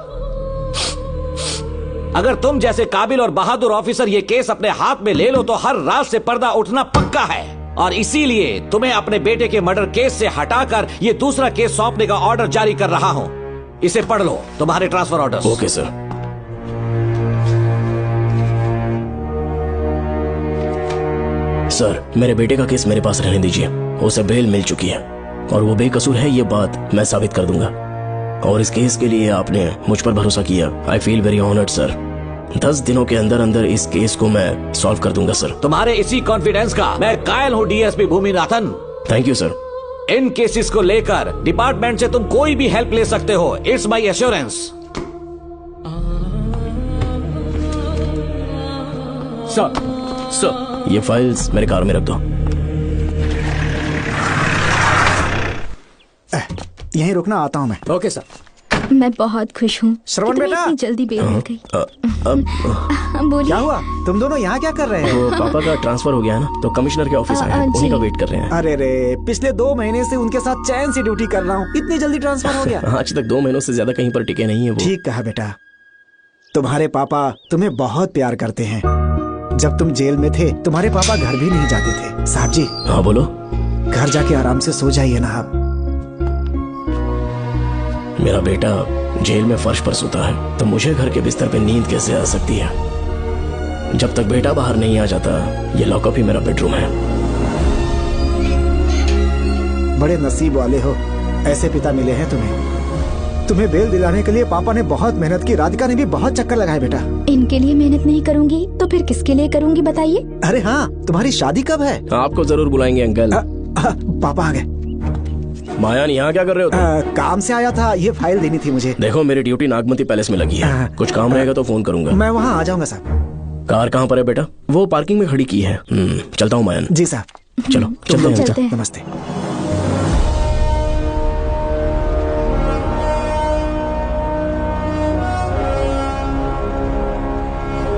अगर तुम जैसे काबिल और बहादुर ऑफिसर ये केस अपने हाथ में ले लो तो हर रात से पर्दा उठना पक्का है, और इसीलिए तुम्हें अपने बेटे के मर्डर केस से हटाकर ये दूसरा केस सौंपने का ऑर्डर जारी कर रहा हूँ। इसे पढ़ लो, तुम्हारे transfer order. Okay sir. Sir, मेरे बेटे का केस मेरे पास रहने दीजिए। उसे बेल मिल चुकी है और वो बेकसूर है, ये बात मैं साबित कर दूंगा। और इस केस के लिए आपने मुझ पर भरोसा किया। I feel very honoured sir. 10 दिनों के अंदर अंदर इस केस को मैं सॉल्व कर दूंगा सर। तुम्हारे इसी कॉन्फिडेंस का मैं कायल हूँ DSP Bhuminathan. Thank you sir. In cases को लेकर डिपार्टमेंट से तुम कोई भी हेल्प ले सकते हो। It's my assurance. सर, ये फाइल्स मेरे कार में रख दो। यहीं रुकना, आता हूँ मैं। Okay sir. मैं बहुत खुश हूँ। श्रवण बेटा, इतनी जल्दी बेल मिल गई। बोलिए। क्या हुआ? तुम दोनों यहाँ क्या कर रहे हो? पापा का ट्रांसफर हो गया है ना, तो कमिश्नर के ऑफिस आए हैं, उन्हीं का वेट कर रहे हैं। अरे रे, पिछले 2 महीने से उनके साथ चैन से ड्यूटी कर रहा हूँ, इतनी जल्दी ट्रांसफर हो गया? आज तक 2 महीनों से ज्यादा कहीं पर टिके नहीं है वो। ठीक कहा बेटा, तुम्हारे पापा तुम्हें बहुत प्यार करते हैं। जब तुम जेल में थे तुम्हारे पापा घर भी नहीं जाते थे। साहब जी। हाँ बोलो। घर जाके आराम से सो जाइए ना आप। मेरा बेटा जेल में फर्श पर सोता है तो मुझे घर के बिस्तर पे नींद कैसे आ सकती है? जब तक बेटा बाहर नहीं आ जाता, ये लॉकअप ही मेरा बेडरूम है। बड़े नसीब वाले हो, ऐसे पिता मिले हैं तुम्हें। तुम्हें बेल दिलाने के लिए पापा ने बहुत मेहनत की, राधिका ने भी बहुत चक्कर लगाए बेटा। इनके लिए मेहनत नहीं करूंगी तो फिर किसके लिए करूंगी बताइए? अरे हाँ, तुम्हारी शादी कब है? आपको जरूर बुलाएंगे अंकल। पापा आ गए। मायान, यहाँ क्या कर रहे हो तुम? काम से आया था, ये फाइल देनी थी मुझे। देखो, मेरी ड्यूटी नागमती पैलेस में लगी है। कुछ काम रहेगा तो फोन करूंगा। मैं वहाँ आ जाऊंगा साहब। कार कहाँ पर है बेटा? वो पार्किंग में खड़ी की है। चलता हूँ मायान। जी साहब। चलो चलते हैं। नमस्ते।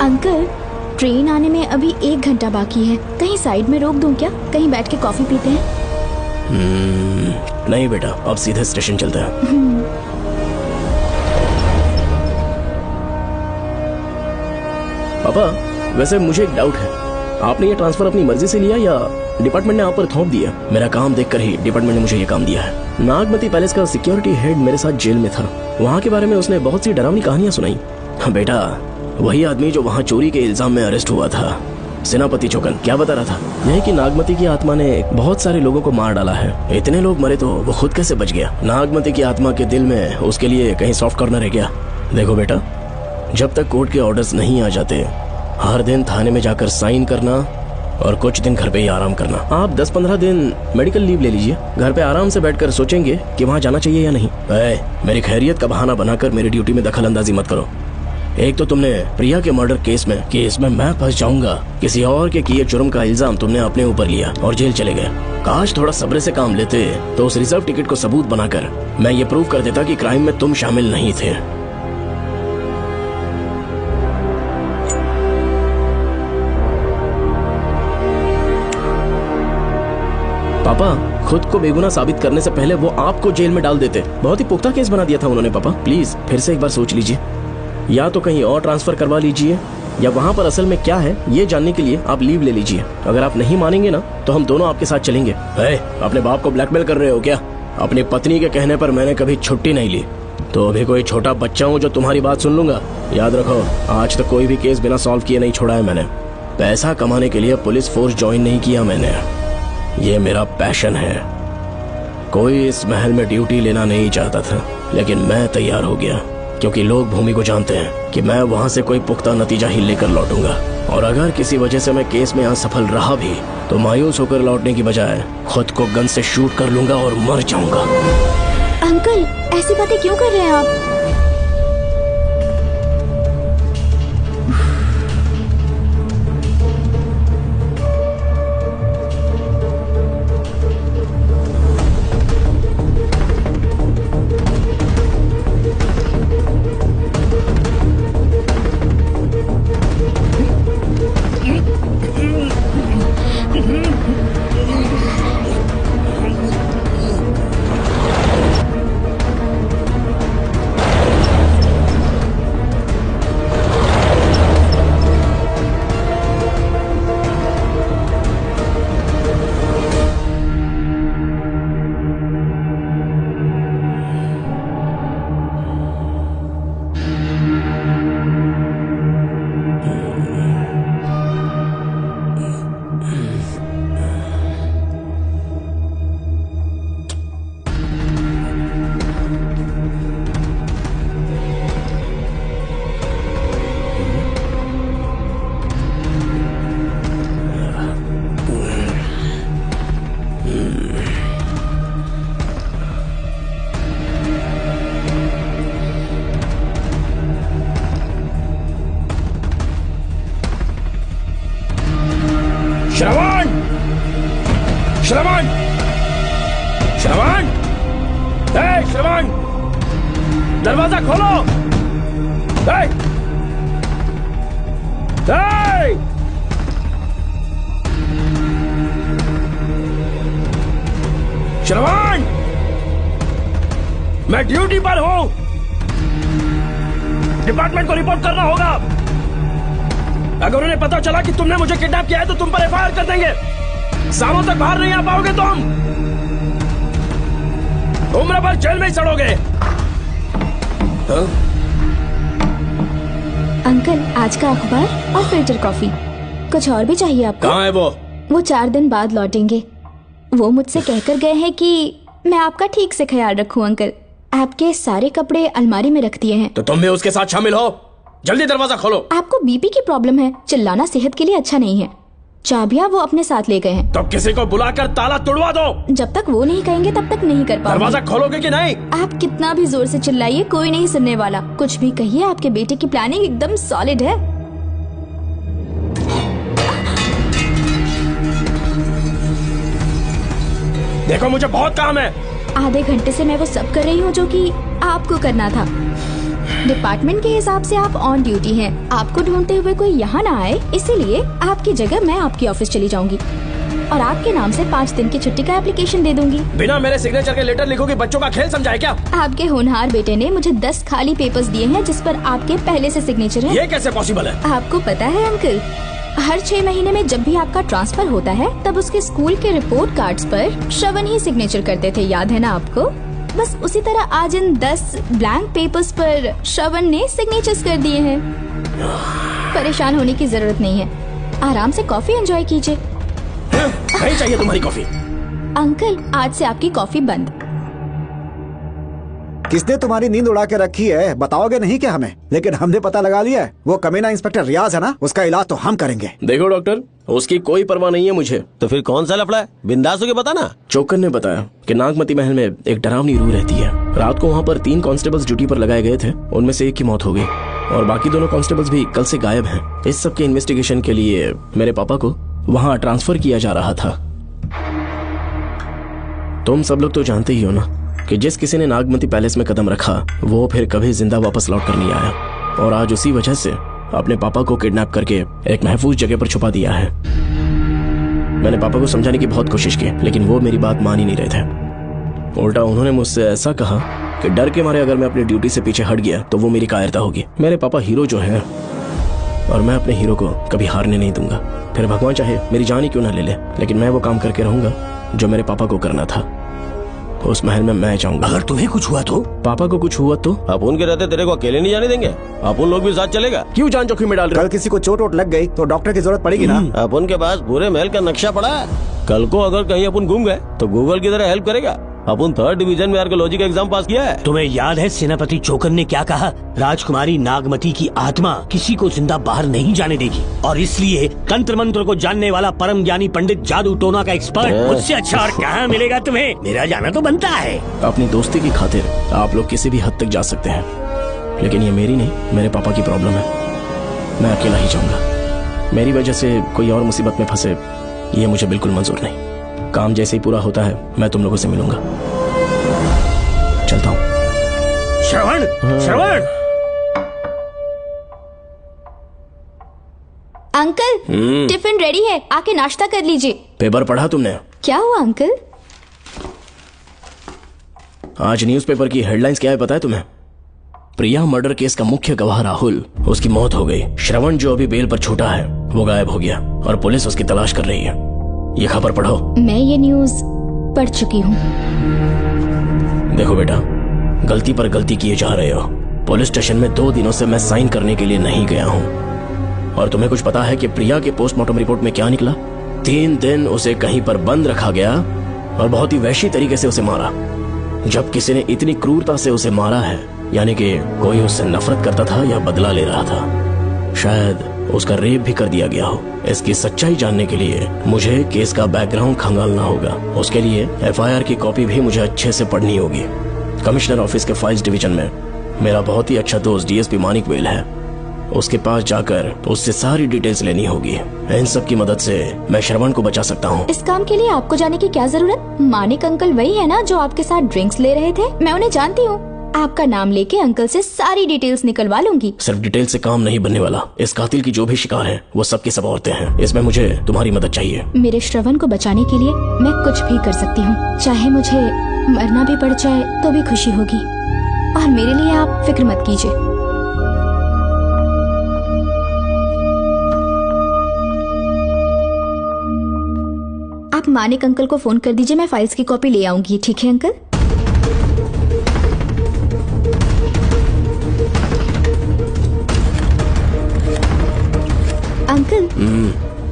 अंकल, ट्रेन आने में अभी 1 घंटा बाकी है। कहीं साइड में रोक दूं क्या? कहीं बैठ के कॉफी पीते हैं? नहीं बेटा, अब सीधे स्टेशन चलते हैं। पापा, वैसे मुझे एक डाउट है। आपने ये ट्रांसफर अपनी मर्जी से लिया या डिपार्टमेंट ने आप पर थोप दिया? मेरा काम देखकर ही डिपार्टमेंट ने मुझे ये काम दिया है। नागमती पैलेस का सिक्योरिटी हेड मेरे साथ जेल में था। वहाँ के बारे में उसने बहुत सी डरावनी कहानियां सुनाई। बेटा, वही आदमी जो वहाँ चोरी के इल्जाम में अरेस्ट हुआ था, सेनापति चौकन, क्या बता रहा था? यही कि नागमती की आत्मा ने बहुत सारे लोगों को मार डाला है। इतने लोग मरे तो वो खुद कैसे बच गया? नागमती की आत्मा के दिल में उसके लिए कहीं सॉफ्ट कॉर्नर है क्या? देखो बेटा, जब तक कोर्ट के ऑर्डर्स नहीं आ जाते, हर दिन थाने में जाकर साइन करना और कुछ दिन घर पे ही आराम करना। आप 10-15 दिन मेडिकल लीव ले लीजिए। घर पे आराम से बैठकर सोचेंगे कि वहाँ जाना चाहिए या नहीं। मेरी खैरियत का बहाना बनाकर मेरी ड्यूटी में दखल अंदाजी मत करो। एक तो तुमने प्रिया के मर्डर केस में कि इसमें मैं फंस जाऊंगा, किसी और के किए जुर्म का इल्जाम तुमने अपने ऊपर लिया और जेल चले गए। काश थोड़ा सब्र से काम लेते तो उस रिजर्व टिकट को सबूत बनाकर मैं ये प्रूव कर देता कि क्राइम में तुम शामिल नहीं थे। पापा, खुद को बेगुनाह साबित करने से पहले वो आपको जेल में डाल देते। बहुत ही पुख्ता केस बना दिया था उन्होंने। पापा प्लीज फिर से एक बार सोच लीजिए। या तो कहीं और ट्रांसफर करवा लीजिए या वहाँ पर असल में क्या है ये जानने के लिए आप लीव ले लीजिए। अगर आप नहीं मानेंगे ना तो हम दोनों आपके साथ चलेंगे। अपने बाप को ब्लैकमेल कर रहे हो क्या? अपनी पत्नी के कहने पर मैंने कभी छुट्टी नहीं ली, तो अभी कोई छोटा बच्चा हूँ जो तुम्हारी बात सुन लूंगा? याद रखो, आज तक कोई भी केस बिना सॉल्व किए नहीं छोड़ा है मैंने। पैसा कमाने के लिए पुलिस फोर्स ज्वाइन नहीं किया मैंने, ये मेरा पैशन है। कोई इस महल में ड्यूटी लेना नहीं चाहता था, लेकिन मैं तैयार हो गया क्योंकि लोग भूमि को जानते हैं कि मैं वहां से कोई पुख्ता नतीजा ही लेकर लौटूंगा। और अगर किसी वजह से मैं केस में असफल रहा भी तो मायूस होकर लौटने की बजाय खुद को गन से शूट कर लूंगा और मर जाऊंगा। अंकल, ऐसी बातें क्यों कर रहे हैं आप? श्रवण! श्रवण! श्रवण! श्रवण! दरवाजा खोलो! श्रवण! मैं ड्यूटी पर हूं। डिपार्टमेंट को रिपोर्ट करना होगा। अगर उन्हें पता चला कि तुमने मुझे किडनैप किया है तो तुम पर एफआईआर कर देंगे। सालों तक बाहर नहीं आ पाओगे तुम। उम्र भर जेल में ही सड़ोगे। अंकल, आज का अखबार और फिल्टर कॉफी। कुछ और भी चाहिए आपको? कहाँ है वो? वो 4 दिन बाद लौटेंगे। वो मुझसे कहकर गए हैं कि मैं आपका ठीक से ख्याल रखूं अंकल। आपके सारे कपड़े अलमारी में रख दिए हैं। तो तुम भी उसके साथ शामिल हो। जल्दी दरवाजा खोलो। आपको बीपी की प्रॉब्लम है, चिल्लाना सेहत के लिए अच्छा नहीं है। चाबियां वो अपने साथ ले गए हैं। तो किसी को बुलाकर ताला तोड़वा दो। जब तक वो नहीं कहेंगे तब तक नहीं कर पाऊंगी। दरवाजा खोलोगे कि नहीं? आप कितना भी जोर से चिल्लाइए, कोई नहीं सुनने वाला। कुछ भी कहिए, आपके बेटे की प्लानिंग एकदम सॉलिड है। देखो, मुझे बहुत काम है। आधे घंटे से मैं वो सब कर रही हूँ जो कि आपको करना था। डिपार्टमेंट के हिसाब से आप ऑन ड्यूटी हैं। आपको ढूंढते हुए कोई यहाँ ना आए, इसीलिए आपकी जगह मैं आपकी ऑफिस चली जाऊंगी और आपके नाम से 5 दिन की छुट्टी का एप्लीकेशन दे दूंगी। बिना मेरे सिग्नेचर के लेटर लिखोगे? बच्चों का खेल समझा है क्या? आपके होनहार बेटे ने मुझे 10 खाली पेपर्स दिए हैं जिस पर आपके पहले से सिग्नेचर है। ये कैसे पॉसिबल है? आपको पता है अंकल, हर 6 महीने में जब भी आपका ट्रांसफर होता है तब उसके स्कूल के रिपोर्ट कार्ड्स पर श्रवण ही सिग्नेचर करते थे, याद है ना आपको? बस उसी तरह आज इन 10 ब्लैंक पेपर्स पर श्रवण ने सिग्नेचर्स कर दिए हैं। परेशान होने की जरूरत नहीं है, आराम से कॉफी एंजॉय कीजिए। नहीं चाहिए तुम्हारी कॉफी। अंकल, आज से आपकी कॉफी बंद। किसने तुम्हारी नींद उड़ा के रखी है? बताओगे नहीं क्या हमें? लेकिन हमने पता लगा लिया है, वो कमीना इंस्पेक्टर रियाज है ना, उसका इलाज तो हम करेंगे। देखो डॉक्टर, उसकी कोई परवाह नहीं है मुझे। तो फिर कौन सा लफड़ा है? बिंदास होके बता ना। चोकर ने बताया कि नागमती महल में एक डरावनी रूह रहती है। रात को वहाँ पर 3 कांस्टेबल्स ड्यूटी पर लगाए गए थे, उनमें से एक की मौत हो गई और बाकी दोनों कांस्टेबल्स भी कल से गायब हैं। इस सब के इन्वेस्टिगेशन के लिए मेरे पापा को वहाँ ट्रांसफर किया जा रहा था। तुम सब लोग तो जानते ही हो ना कि जिस किसी ने नागमती पैलेस में कदम रखा वो फिर कभी जिंदा वापस लौट कर नहीं आया, और आज उसी वजह से अपने पापा को किडनैप करके एक महफूज जगह पर छुपा दिया है। मैंने पापा को समझाने की बहुत कोशिश की, लेकिन वो मेरी बात मान ही नहीं रहे थे। उल्टा उन्होंने मुझसे ऐसा कहा कि डर के मारे अगर मैं अपनी ड्यूटी से पीछे हट गया तो वो मेरी कायरता होगी। मेरे पापा हीरो जो है और मैं अपने हीरो को कभी हारने नहीं दूंगा। फिर भगवान चाहे मेरी जान ही क्यों ना ले ले, लेकिन मैं वो काम करके रहूंगा जो मेरे पापा को करना था। उस महल में मैं जाऊंगा। अगर तुम्हें कुछ हुआ तो? पापा को कुछ हुआ तो? अपुन के रहते तेरे को अकेले नहीं जाने देंगे। अपुन लोग भी साथ चलेगा। क्यों जान जोखिम में डाल रहे? कल किसी को चोट वोट लग गई तो डॉक्टर की जरूरत पड़ेगी ना। अपुन के पास पूरे महल का नक्शा पड़ा है। कल को अगर कहीं अपन घूम गए तो गूगल की तरह हेल्प करेगा। अपन 3rd डिवीजन में आर्कियोलॉजी का एग्जाम पास किया है। तुम्हें याद है सेनापति चोकर ने क्या कहा? राजकुमारी नागमती की आत्मा किसी को जिंदा बाहर नहीं जाने देगी, और इसलिए तंत्र मंत्र को जानने वाला परम ज्ञानी पंडित जादू टोना का एक्सपर्ट मुझसे अच्छा और कहाँ मिलेगा तुम्हें? मेरा जाना तो बनता है। अपनी दोस्ती की खातिर आप लोग किसी भी हद तक जा सकते हैं, लेकिन ये मेरी नहीं, मेरे पापा की प्रॉब्लम है। मैं अकेला ही जाऊंगा। मेरी वजह से कोई और मुसीबत में फंसे ये मुझे बिल्कुल मंजूर नहीं। काम जैसे ही पूरा होता है मैं तुम लोगों से मिलूंगा। चलता हूँ। श्रवण, श्रवण। अंकल, टिफिन रेडी है, आके नाश्ता कर लीजिए। पेपर पढ़ा तुमने? क्या हुआ अंकल? आज न्यूज़पेपर की हेडलाइंस क्या है पता है तुम्हें? प्रिया मर्डर केस का मुख्य गवाह राहुल, उसकी मौत हो गई। श्रवण जो अभी बेल पर छूटा है वो गायब हो गया और पुलिस उसकी तलाश कर रही है। ये खबर पढ़ो। मैं ये न्यूज पढ़ चुकी हूँ। देखो बेटा, गलती पर गलती किए जा रहे हो। पुलिस स्टेशन में 2 दिनों से मैं साइन करने के लिए नहीं गया हूँ। और तुम्हें कुछ पता है कि प्रिया के पोस्टमार्टम रिपोर्ट में क्या निकला? 3 दिन उसे कहीं पर बंद रखा गया और बहुत ही वैश्य तरीके से उसे मारा। जब किसी ने इतनी क्रूरता से उसे मारा है, यानी कि कोई उससे नफरत करता था या बदला ले रहा था। शायद उसका रेप भी कर दिया गया हो। इसकी सच्चाई जानने के लिए मुझे केस का बैकग्राउंड खंगालना होगा। उसके लिए FIR की कॉपी भी मुझे अच्छे से पढ़नी होगी। कमिश्नर ऑफिस के फाइल्स डिवीजन में मेरा बहुत ही अच्छा दोस्त DSP मानिक वेल है। उसके पास जाकर उससे सारी डिटेल्स लेनी होगी। इन सब की मदद से मैं श्रवण को बचा सकता हूँ। इस काम के लिए आपको जाने की क्या जरूरत? मानिक अंकल वही है ना जो आपके साथ ड्रिंक्स ले रहे थे? मैं उन्हें जानती हूँ। आपका नाम लेके अंकल से सारी डिटेल्स निकलवा लूंगी। सिर्फ डिटेल से काम नहीं बनने वाला। इस कातिल की जो भी शिकार है वो सबकी सब औरतें हैं। इसमें मुझे तुम्हारी मदद चाहिए। मेरे श्रवण को बचाने के लिए मैं कुछ भी कर सकती हूँ। चाहे मुझे मरना भी पड़ जाए तो भी खुशी होगी। और मेरे लिए आप फिक्र मत कीजिए। आप मानिक अंकल को फोन कर दीजिए, मैं फाइल्स की कॉपी ले आऊंगी। ठीक है अंकल?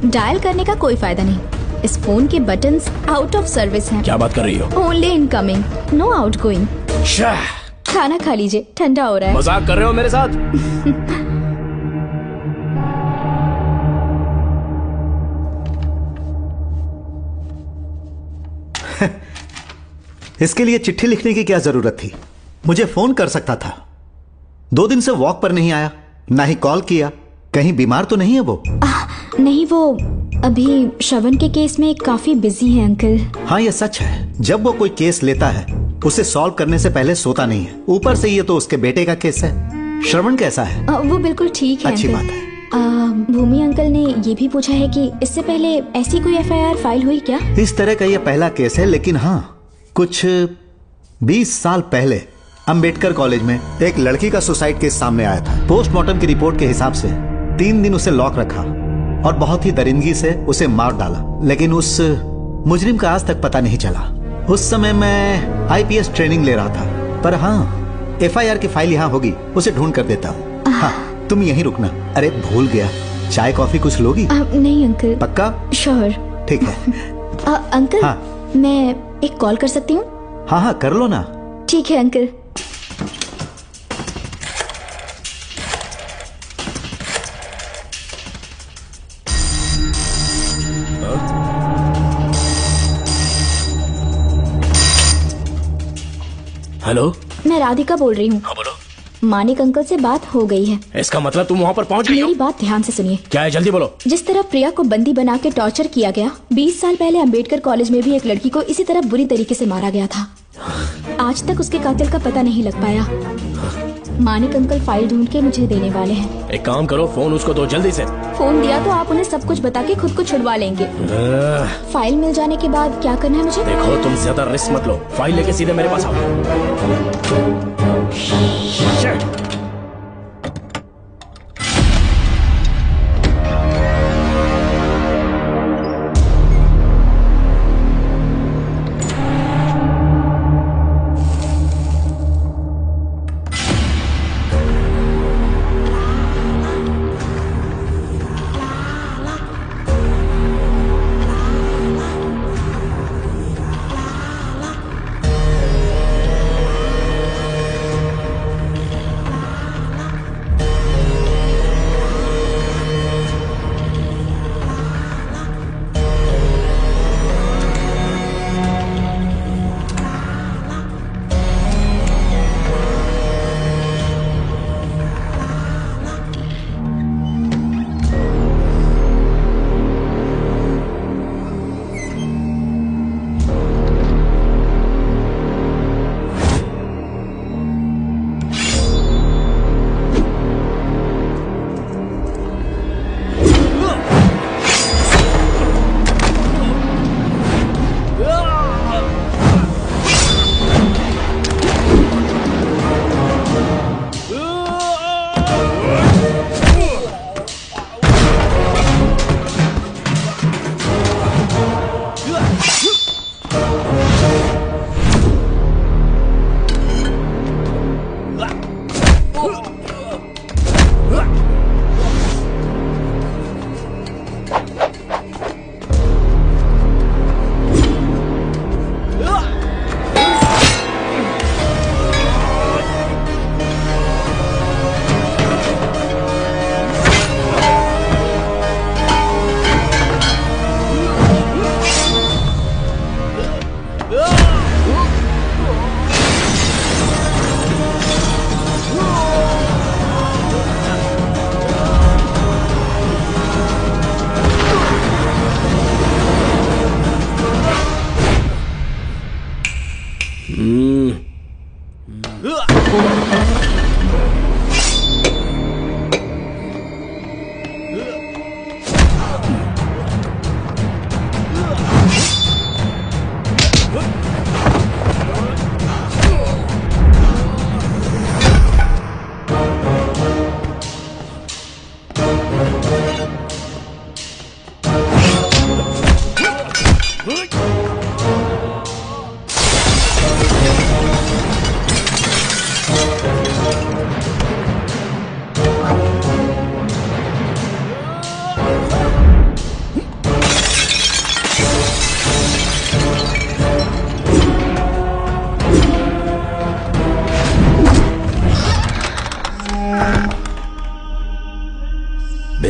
डायल करने का कोई फायदा नहीं। इस फोन के बटन्स आउट ऑफ सर्विस हैं। क्या बात कर रही हो? Only incoming, no outgoing. खाना खा लीजिए, ठंडा हो रहा है। मजाक कर रहे हो मेरे साथ? इसके लिए चिट्ठी लिखने की क्या जरूरत थी? मुझे फोन कर सकता था। 2 दिन से वॉक पर नहीं आया, ना ही कॉल किया। कहीं बीमार तो नहीं है वो? नहीं, वो अभी श्रवण के केस में काफी बिजी है अंकल। हाँ, ये सच है। जब वो कोई केस लेता है उसे सॉल्व करने से पहले सोता नहीं है। ऊपर से ये तो उसके बेटे का केस है। श्रवण कैसा है? वो बिल्कुल ठीक है। अच्छी अंकल। बात है। भूमि अंकल ने ये भी पूछा है कि इससे पहले ऐसी कोई FIR फाइल हुई क्या? इस तरह का ये पहला केस है, लेकिन हाँ, कुछ 20 साल पहले अंबेडकर कॉलेज में एक लड़की का सुसाइड केस सामने आया था। पोस्टमार्टम की रिपोर्ट के हिसाब से 3 दिन उसे लॉक रखा और बहुत ही दरिंदगी से उसे मार डाला, लेकिन उस मुजरिम का आज तक पता नहीं चला। उस समय मैं IPS ट्रेनिंग ले रहा था, पर हाँ, FIR की फाइल यहाँ होगी, उसे ढूंढ कर देता हूँ। हाँ, तुम यहीं रुकना। अरे भूल गया, चाय कॉफी कुछ लोगी? नहीं अंकल। पक्का? श्योर। ठीक है। अंकल, हाँ। मैं एक कॉल कर सकती हूँ? हाँ हाँ, कर लो ना। ठीक है अंकल। हेलो, मैं राधिका बोल रही हूँ। हाँ बोलो। मानिक अंकल से बात हो गई है। इसका मतलब तुम वहाँ पर पहुँच गई हो? मेरी बात ध्यान से सुनिए। क्या है, जल्दी बोलो। जिस तरह प्रिया को बंदी बना के टॉर्चर किया गया, 20 साल पहले अंबेडकर कॉलेज में भी एक लड़की को इसी तरह बुरी तरीके से मारा गया था। आज तक उसके कातिल का पता नहीं लग पाया। मानिक अंकल फाइल ढूंढ के मुझे देने वाले हैं। एक काम करो, फोन उसको दो जल्दी से। फोन दिया तो आप उन्हें सब कुछ बता के खुद को छुड़वा लेंगे। फाइल मिल जाने के बाद क्या करना है मुझे? देखो, तुम ज्यादा रिस्क मत लो, फाइल लेके सीधे मेरे पास आओ।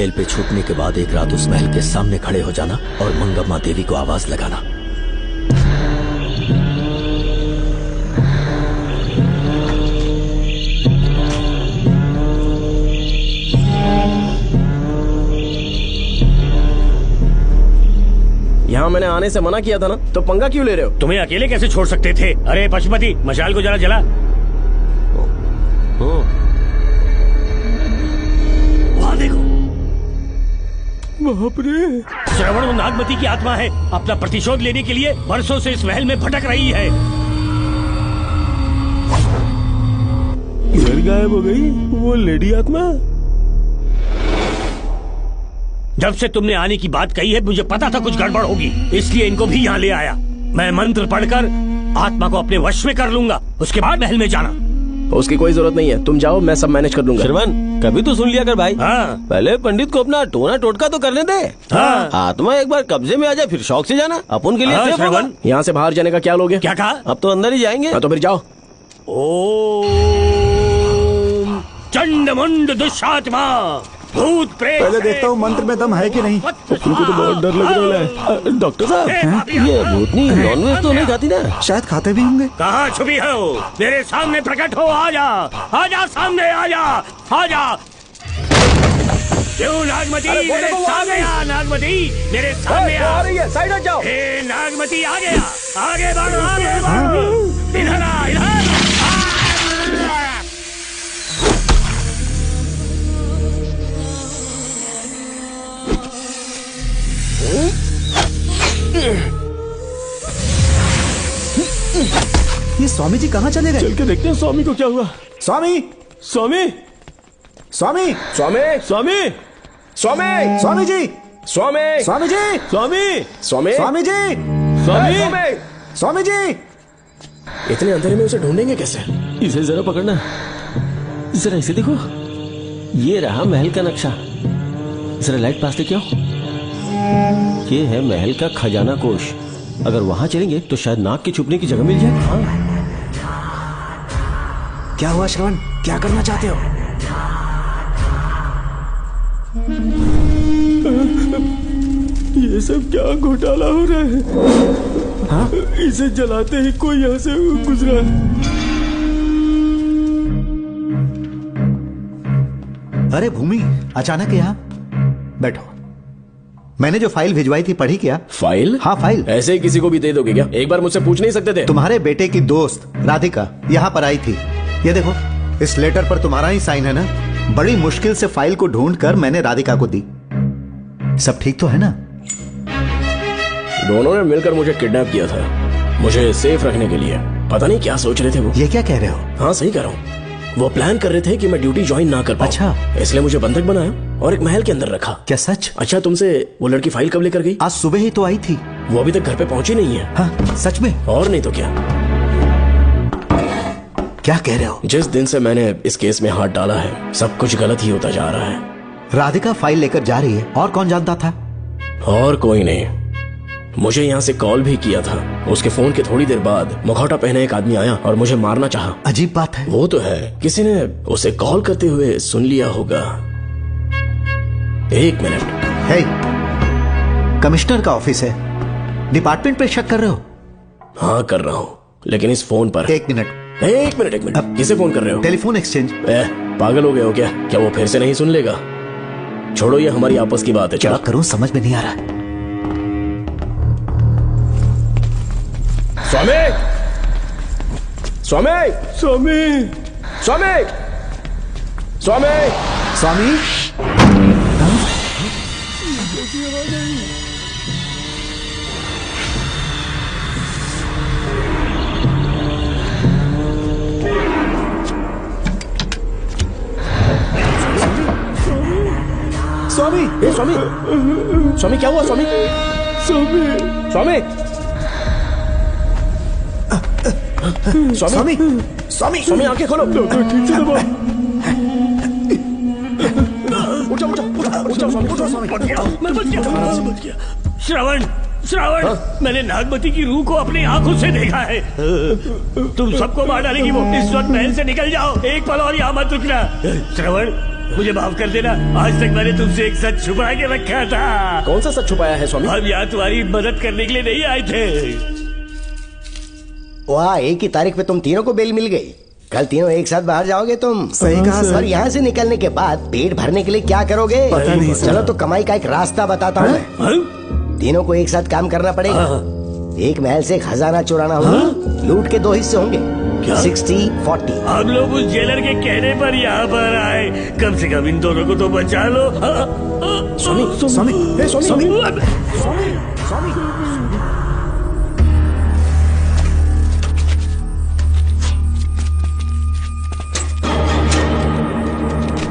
जेल पे छूटने के बाद एक रात उस महल के सामने खड़े हो जाना और मंगम्मा देवी को आवाज लगाना। यहाँ मैंने आने से मना किया था ना, तो पंगा क्यों ले रहे हो? तुम्हें अकेले कैसे छोड़ सकते थे? अरे पशुपति, मशाल को जरा जला। वहाँ देखो, बाप रे। श्रवण वो नागमती की आत्मा है, अपना प्रतिशोध लेने के लिए वर्षों से इस महल में भटक रही है। घर गायब हो गई वो लेडी आत्मा। जब से तुमने आने की बात कही है मुझे पता था कुछ गड़बड़ होगी, इसलिए इनको भी यहाँ ले आया। मैं मंत्र पढ़कर आत्मा को अपने वश में कर लूंगा, उसके बाद महल में जाना। उसकी कोई जरूरत नहीं है, तुम जाओ, मैं सब मैनेज कर लूंगा। श्रवण, कभी तो सुन लिया कर भाई। हाँ। पहले पंडित को अपना टोना टोटका तो करने दे। हाँ। आत्मा एक बार कब्जे में आ जाए फिर शौक से जाना, अपन के लिए हाँ, सेफ होगा। यहाँ से बाहर जाने का क्या लोगे? क्या कहा? अब तो अंदर ही जाएंगे। हाँ, तो फिर जाओ। ओम चंडमुंड दुष्टात्मा भूत प्रेत। पहले देखता हूँ मंत्र में दम है कि नहीं। उनको तो बहुत डर लग रहा है। डॉक्टर साहब, ये भूतनी नॉनवेज तो नहीं खाती ना? शायद खाते भी होंगे। कहाँ छुपी हो? मेरे सामने प्रकट हो, आजा, आजा सामने, आजा, आजा। क्यों नागमती, मेरे सामने आ। नागमती, मेरे सामने आ रही है, साइड हट जाओ। हे नागमती, आगे आ, आगे बढ़, आगे बढ़। इधर आ, इधर। ये स्वामी जी कहाँ चले गए? चल के देखते हैं स्वामी को क्या हुआ। स्वामी, स्वामी, स्वामी, स्वामी, स्वामी, स्वामी, स्वामी जी, स्वामी, स्वामी जी, स्वामी, स्वामी, स्वामी जी, स्वामी, स्वामी जी। इतने अंधेरे में उसे ढूंढेंगे कैसे? इसे जरा पकड़ना, जरा इसे देखो, ये रहा महल का नक्शा। जरा लाइट पास लेके आओ। ये है महल का खजाना कोष। अगर वहां चलेंगे तो शायद नाग के छुपने की जगह मिल जाए। हाँ। क्या हुआ श्रवण, क्या करना चाहते हो? ये सब क्या घोटाला हो रहा है? हाँ? इसे जलाते ही कोई यहाँ से गुजरा। अरे भूमि, अचानक यहाँ? बैठो। मैंने जो फाइल भिजवाई थी पढ़ी क्या? फाइल? हाँ फाइल। ऐसे ही किसी को भी दे दोगे क्या? एक बार मुझसे पूछ नहीं सकते थे? तुम्हारे बेटे की दोस्त राधिका यहाँ पर आई थी। ये देखो, इस लेटर पर तुम्हारा ही साइन है ना? बड़ी मुश्किल से फाइल को ढूंढकर मैंने राधिका को दी। सब ठीक तो है ना? दोनों ने मिलकर मुझे किडनैप किया था, मुझे सेफ रखने के लिए। पता नहीं क्या सोच रहे थे वो। ये क्या कह रहे हो? हाँ सही कह रहा हूँ। वो प्लान कर रहे थे कि मैं ड्यूटी ज्वाइन ना कर पाऊं। अच्छा। इसलिए मुझे बंधक बनाया और एक महल के अंदर रखा। क्या सच? अच्छा, तुमसे वो लड़की फाइल कब लेकर गई? आज सुबह ही तो आई थी। वो अभी तक घर पे पहुंची नहीं है। हाँ, सच में? और नहीं तो क्या। क्या कह रहे हो? जिस दिन से मैंने इस केस में हाथ डाला है सब कुछ गलत ही होता जा रहा है। राधिका फाइल लेकर जा रही है, और कौन जानता था? और कोई नहीं। मुझे यहाँ से कॉल भी किया था। उसके फोन के थोड़ी देर बाद मुखौटा पहने एक आदमी आया और मुझे मारना चाहा। अजीब बात है। वो तो है, किसी ने उसे कॉल करते हुए सुन लिया होगा। एक मिनट। हे, कमिश्नर का ऑफिस है, डिपार्टमेंट पे शक कर रहे हो? हाँ कर रहा हूँ, लेकिन इस फोन पर। एक मिनट। किसे फोन कर रहे हो? Telephone exchange. पागल हो गए हो क्या? क्या वो फिर से नहीं सुन लेगा? छोड़ो, ये हमारी आपस की बात है। क्या करूं समझ में नहीं आ रहा। स्वामी, स्वामी, स्वामी, स्वामी, स्वामी, स्वामी। स्वामी, स्वामी, स्वामी, क्या हुआ स्वामी? स्वामी, स्वामी, स्वामी, स्वामी, स्वामी, आंखें खोलो। ठीक से दबाओ। उठो, उठो, उठो, उठो, स्वामी, उठो, स्वामी। मैं बच गया। श्रवण, श्रवण, मैंने नागमती की रूह को अपनी आंखों से देखा है। तुम सबको मार डालेगी वो। इस वक्त महल से निकल जाओ, एक पल और यहाँ मत रुकना। श्रवण, मुझे माफ कर देना। आज तक मैंने तुमसे एक सच छुपा के रखा था। कौन सा सच छुपाया है स्वामी? हम यहाँ तुम्हारी मदद करने के लिए नहीं आए थे। वाह, एक ही तारीख पे तुम तीनों को बेल मिल गई। कल तीनों एक साथ बाहर जाओगे तुम? सही कहा सर। और यहाँ से निकलने के बाद पेट भरने के लिए क्या करोगे? पता नहीं सर। चलो तो कमाई का एक रास्ता बताता हूँ मैं। तीनों को एक साथ काम करना पड़ेगा। एक महल से खजाना चुराना होगा। लूट के 2 हिस्से होंगे, 60-40। हम लोग उस जेलर के कहने पर यहाँ पर आए। कम से कम इन दोनों को तो बचा लो। स्वामी स्वामी स्वामी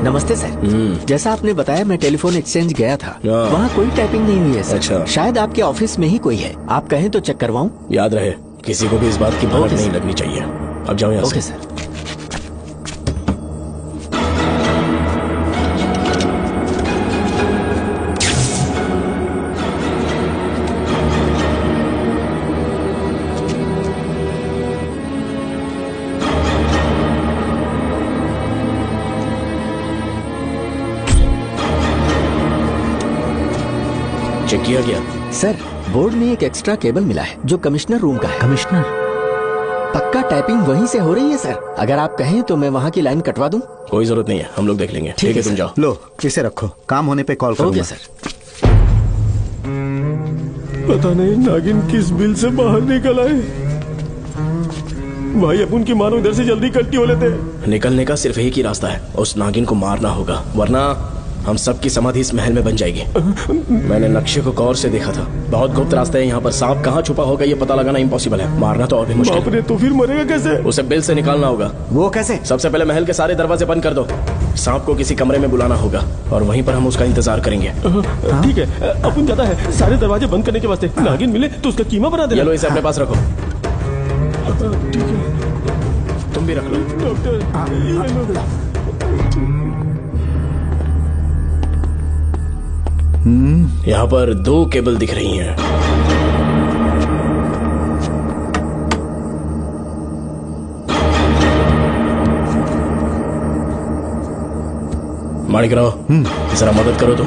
नमस्ते सर। जैसा आपने बताया मैं टेलीफोन एक्सचेंज गया था, वहाँ कोई टाइपिंग नहीं हुई है सर। अच्छा। शायद आपके ऑफिस में ही कोई है, आप कहें तो चेक करवाऊं? याद रहे, किसी को भी इस बात की भनक नहीं लगनी चाहिए। अब जाओ यहाँ ओके से। सर। चेक किया गया? सर, बोर्ड में एक एक्स्ट्रा केबल मिला है जो कमिश्नर रूम का है। कमिश्नर? पक्का टाइपिंग वहीं से हो रही है सर। अगर आप कहें तो मैं वहाँ की लाइन कटवा दूं? कोई जरूरत नहीं है, हम लोग देख लेंगे। ठीक है, तुम जाओ। लो इसे रखो, काम होने पे कॉल करूंगा। Okay sir. पता नहीं नागिन किस बिल से बाहर निकल आए। भाई अपन की मानो इधर से जल्दी कट्टी हो लेते। निकलने का सिर्फ एक ही रास्ता है, उस नागिन को मारना होगा, वरना हम सबकी समाधि इस महल में बन जाएगी। मैंने नक्शे को गौर से देखा था, बहुत गुप्त रास्ता है यहाँ पर। सांप कहाँ छुपा होगा ये पता लगाना इम्पॉसिबल है, मारना तो और भी मुश्किल। बाप रे, तो फिर मरेगा कैसे? उसे बिल से निकालना होगा। वो कैसे? सबसे पहले महल के सारे दरवाजे बंद कर दो। सांप को किसी कमरे में बुलाना होगा और वहीं पर हम उसका इंतजार करेंगे। ठीक है, अपन जाता है सारे दरवाजे बंद करने के वास्ते। नागिन मिले तो उसका कीमा बना देना। ये लो, इसे अपने पास रखो। ठीक है, तुम भी रख लो। डॉक्टर यहाँ पर 2 केबल दिख रही हैं। माणिकराव, जरा मदद करो तो।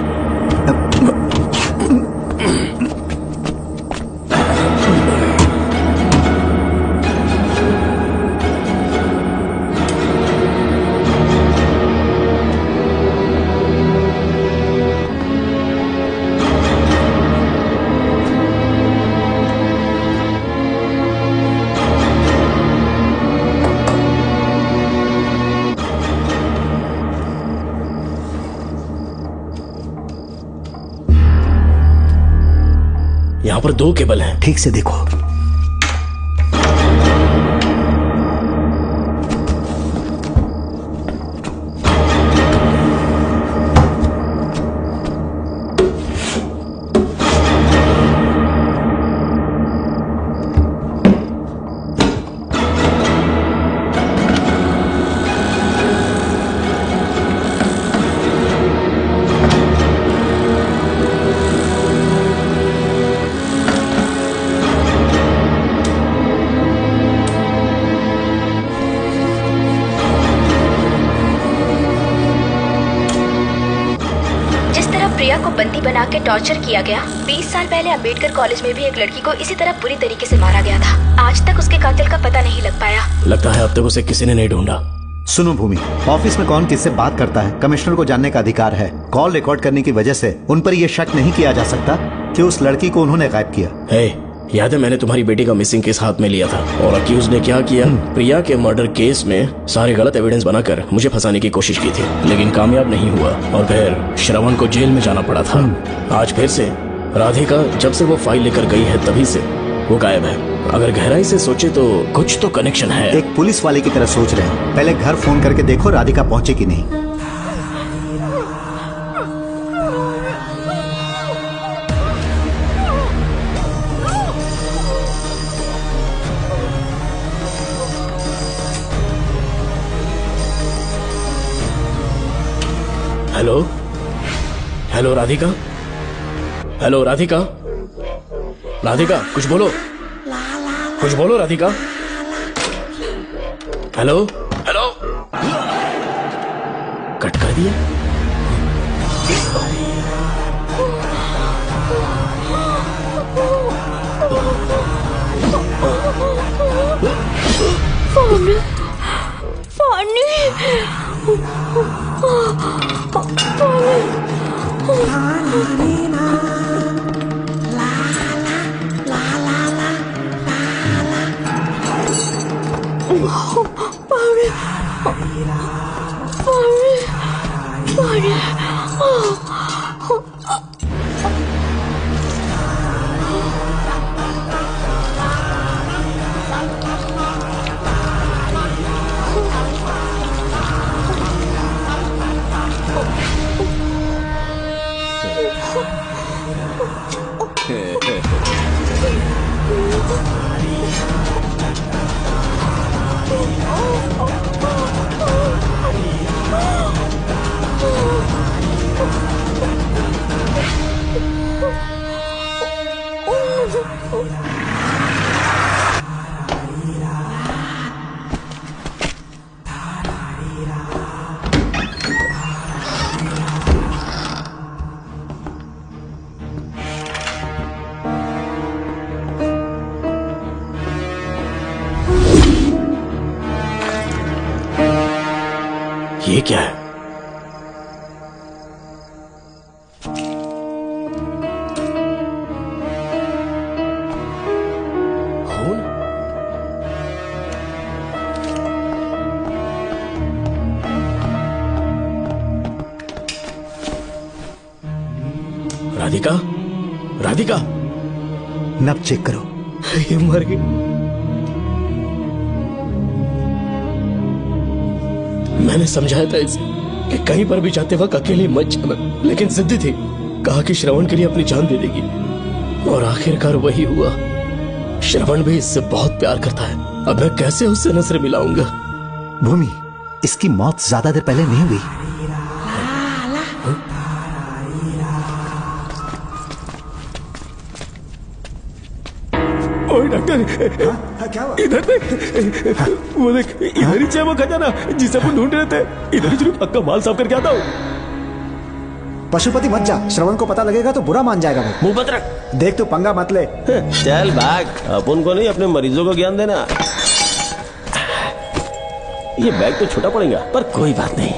यहाँ पर 2 केबल हैं। ठीक से देखो। प्रिया को बंदी बना के टॉर्चर किया गया। 20 साल पहले अंबेडकर कॉलेज में भी एक लड़की को इसी तरह बुरी तरीके से मारा गया था। आज तक उसके कातिल का पता नहीं लग पाया। लगता है अब तक उसे किसी ने नहीं ढूंढा। सुनो भूमि, ऑफिस में कौन किससे बात करता है कमिश्नर को जानने का अधिकार है। कॉल रिकॉर्ड करने की वजह से उन पर यह शक नहीं किया जा सकता कि उस लड़की को उन्होंने गायब किया। याद है मैंने तुम्हारी बेटी का मिसिंग केस हाथ में लिया था और अक्यूज ने क्या किया, प्रिया के मर्डर केस में सारे गलत एविडेंस बनाकर मुझे फंसाने की कोशिश की थी, लेकिन कामयाब नहीं हुआ और फिर श्रवण को जेल में जाना पड़ा था। आज फिर से राधिका जब से वो फाइल लेकर गई है तभी से वो गायब है। अगर गहराई से सोचे तो कुछ तो कनेक्शन है। एक पुलिस वाले की तरह सोच रहे हैं। पहले घर फोन करके देखो राधिका पहुंचे कि नहीं। Hello hello Radhika, hello Radhika, Radhika कुछ बोलो, कुछ बोलो राधिका। हेलो हेलो, कट कर दिया। पानी पानी ये क्या है? राधिका, राधिका, नब चेक करो। ये मर गई। मैंने समझाया था इसे कि कहीं पर भी जाते वक्त अकेले मत जाना, लेकिन जिद्दी थी। कहा कि श्रवण के लिए अपनी जान दे देगी, और आखिरकार वही हुआ। श्रवण भी इससे बहुत प्यार करता है। अब मैं कैसे उससे नजर मिलाऊंगा? भूमि, इसकी मौत ज्यादा देर पहले नहीं हुई। ओए डॉक्टर, क्या हुआ? इधर देख, वो देख, इधर ही है वो खजाना जिसे अपन ढूंढ रहे थे। इधर ही चलो, पक्का माल साफ करके आता हूँ। पशुपति मत जा, श्रवण को पता लगेगा तो बुरा मान जाएगा वो। मुंह बंद रख। देख तू पंगा मत ले। चल भाग, अपन को नहीं अपने मरीजों को ज्ञान देना। ये बैग तो छोटा पड़ेगा, पर कोई बात नहीं।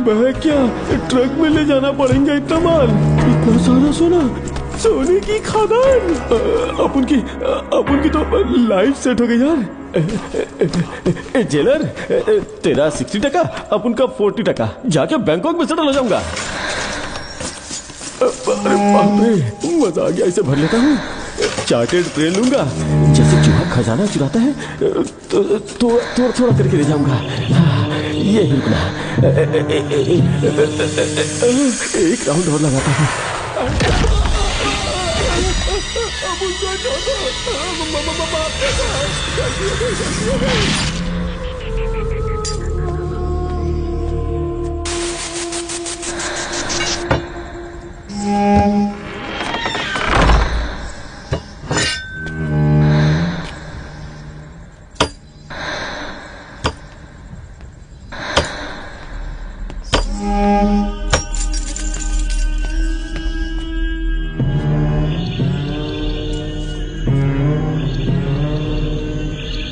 बैग क्या ट्रक में ले जाना पड़ेगा? इतना माल, इतना सारा सोना, सोने की खादान। अपन की तो लाइफ सेट हो गई यार। जेलर, तेरा 60%, अपन का 40%। जाके बैंकॉक में सेटल हो जाऊंगा। अरे बाप रे, मजा आ गया। इसे भर लेता हूँ, चार्टेड प्लेन लूंगा। जैसे चूहा खजाना चुराता है तो थोड़ा थोड़ा करके ले जाऊंगा। ये ही रुकना, एक राउंड और लगाता हूँ।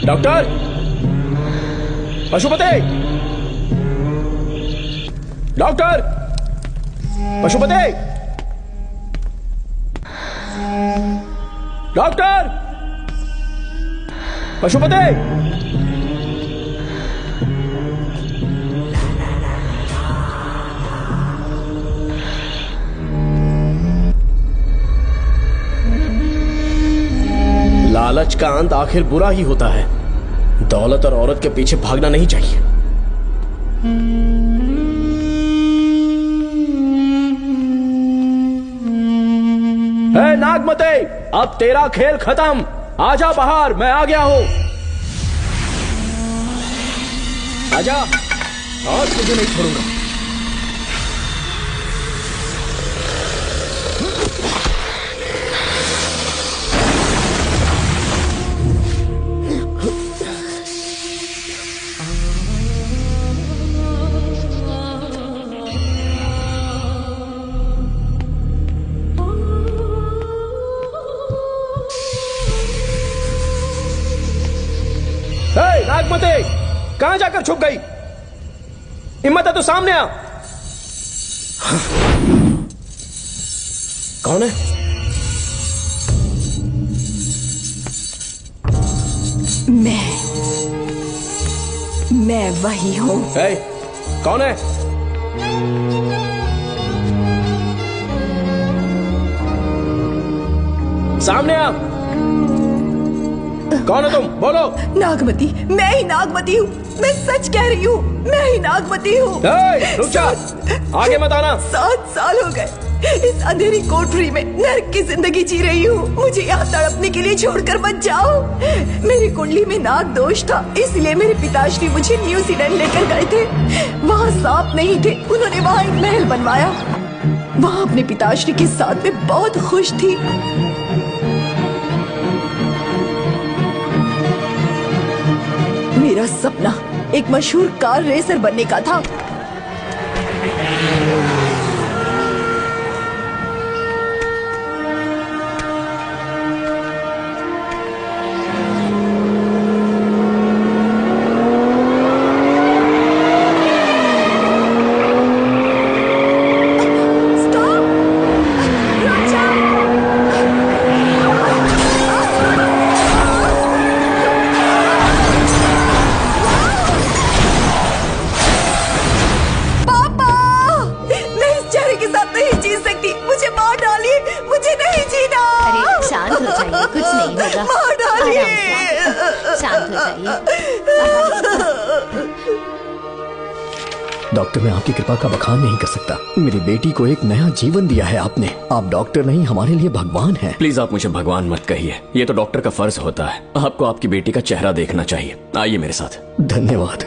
Doctor, Pashupati, doctor, Pashupati, doctor, Pashupati. लालच का अंत आखिर बुरा ही होता है। दौलत और औरत के पीछे भागना नहीं चाहिए। हे नागमते, अब तेरा खेल खत्म। आजा बाहर, मैं आ गया हूं। आजा, आज तुझे नहीं छोड़ूंगा। नागमते, कहां जाकर छुप गई? हिम्मत है तो सामने आ। कौन है? मैं वही हूँ। कौन है? सामने आ। कौन है तुम? बोलो। नागमती, मैं ही नागमती हूँ। मैं सच कह रही हूँ, मैं ही नागमती हूँ। रुक जा, आगे मत आना। 7 साल हो गए इस अंधेरी कोठरी में नर्क की जिंदगी जी रही हूँ। मुझे यहाँ तड़पने के लिए छोड़कर मत जाओ। मेरी कुंडली में नाग दोष था, इसलिए मेरे पिताश्री मुझे न्यूजीलैंड लेकर गए थे। वहाँ सांप नहीं थे, उन्होंने वहाँ एक महल बनवाया। वहाँ अपने पिताश्री के साथ में बहुत खुश थी। मेरा सपना एक मशहूर कार रेसर बनने का था। डॉक्टर, मैं आपकी कृपा का बखान नहीं कर सकता। मेरी बेटी को एक नया जीवन दिया है आपने। आप डॉक्टर नहीं, हमारे लिए भगवान हैं। प्लीज आप मुझे भगवान मत कहिए, ये तो डॉक्टर का फर्ज होता है। आपको आपकी बेटी का चेहरा देखना चाहिए। आइए मेरे साथ। धन्यवाद।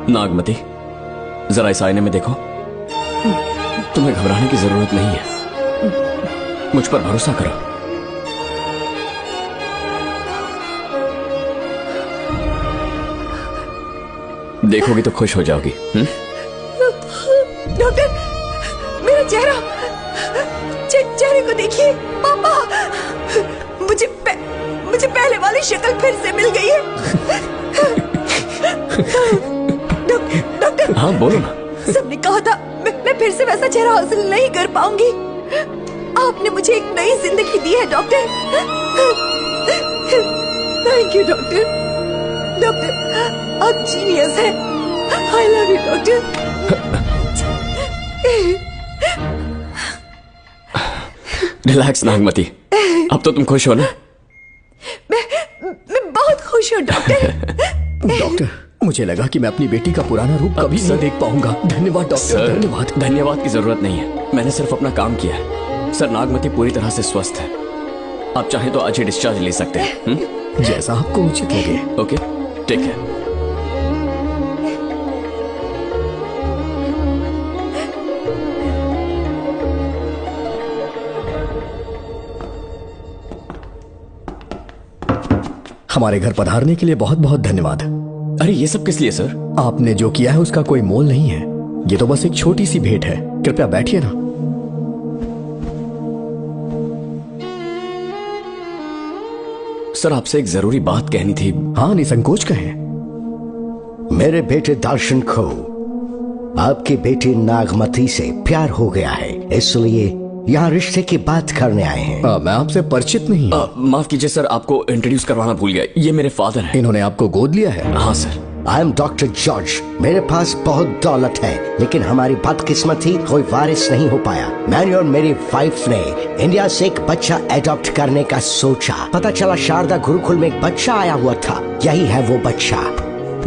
नागमती, जरा इस आईने में देखो। तुम्हें घबराने की जरूरत नहीं है, मुझ पर भरोसा करो। देखोगी तो खुश हो जाओगी। डॉक्टर, मेरा चेहरा, चेहरे को देखिए। पापा, मुझे पहले वाली शक्ल फिर से मिल गई है। डॉक्टर, हाँ बोलो ना। सबने कहा था मैं फिर से वैसा चेहरा हासिल नहीं कर पाऊंगी। आपने मुझे एक नई जिंदगी दी है doctor. Thank you doctor. Doctor, आप जीनियस हैं। I love you doctor. Relax Nagmati, अब तो तुम खुश हो ना? मैं बहुत खुश हूँ डॉक्टर। डॉक्टर, मुझे लगा कि मैं अपनी बेटी का पुराना रूप कभी न देख पाऊंगा। धन्यवाद डॉक्टर, धन्यवाद। धन्यवाद की जरूरत नहीं है, मैंने सिर्फ अपना काम किया है। सर, नागमती पूरी तरह से स्वस्थ है। आप चाहें तो आज ही डिस्चार्ज ले सकते हैं। जैसा आपको उचित लगे। ओके, ठीक है। हमारे घर पधारने के लिए बहुत बहुत धन्यवाद। अरे ये सब किस लिए सर? आपने जो किया है उसका कोई मोल नहीं है। ये तो बस एक छोटी सी भेंट है। कृपया बैठिए ना। सर, आपसे एक जरूरी बात कहनी थी। हाँ, निसंकोच कहें। मेरे बेटे दर्शन को आपकी बेटी नागमती से प्यार हो गया है, इसलिए यहाँ रिश्ते की बात करने आए हैं। मैं आपसे परिचित नहीं हूँ। माफ कीजिए सर, आपको इंट्रोड्यूस करवाना भूल गया। ये मेरे फादर हैं। इन्होंने आपको गोद लिया है? हाँ sir. I am doctor George. मेरे पास बहुत दौलत है, लेकिन हमारी बदकिस्मती कोई वारिस नहीं हो पाया। मैंने और मेरी वाइफ ने इंडिया से एक बच्चा एडॉप्ट करने का सोचा। पता चला शारदा गुरुकुल में एक बच्चा आया हुआ था। यही है वो बच्चा,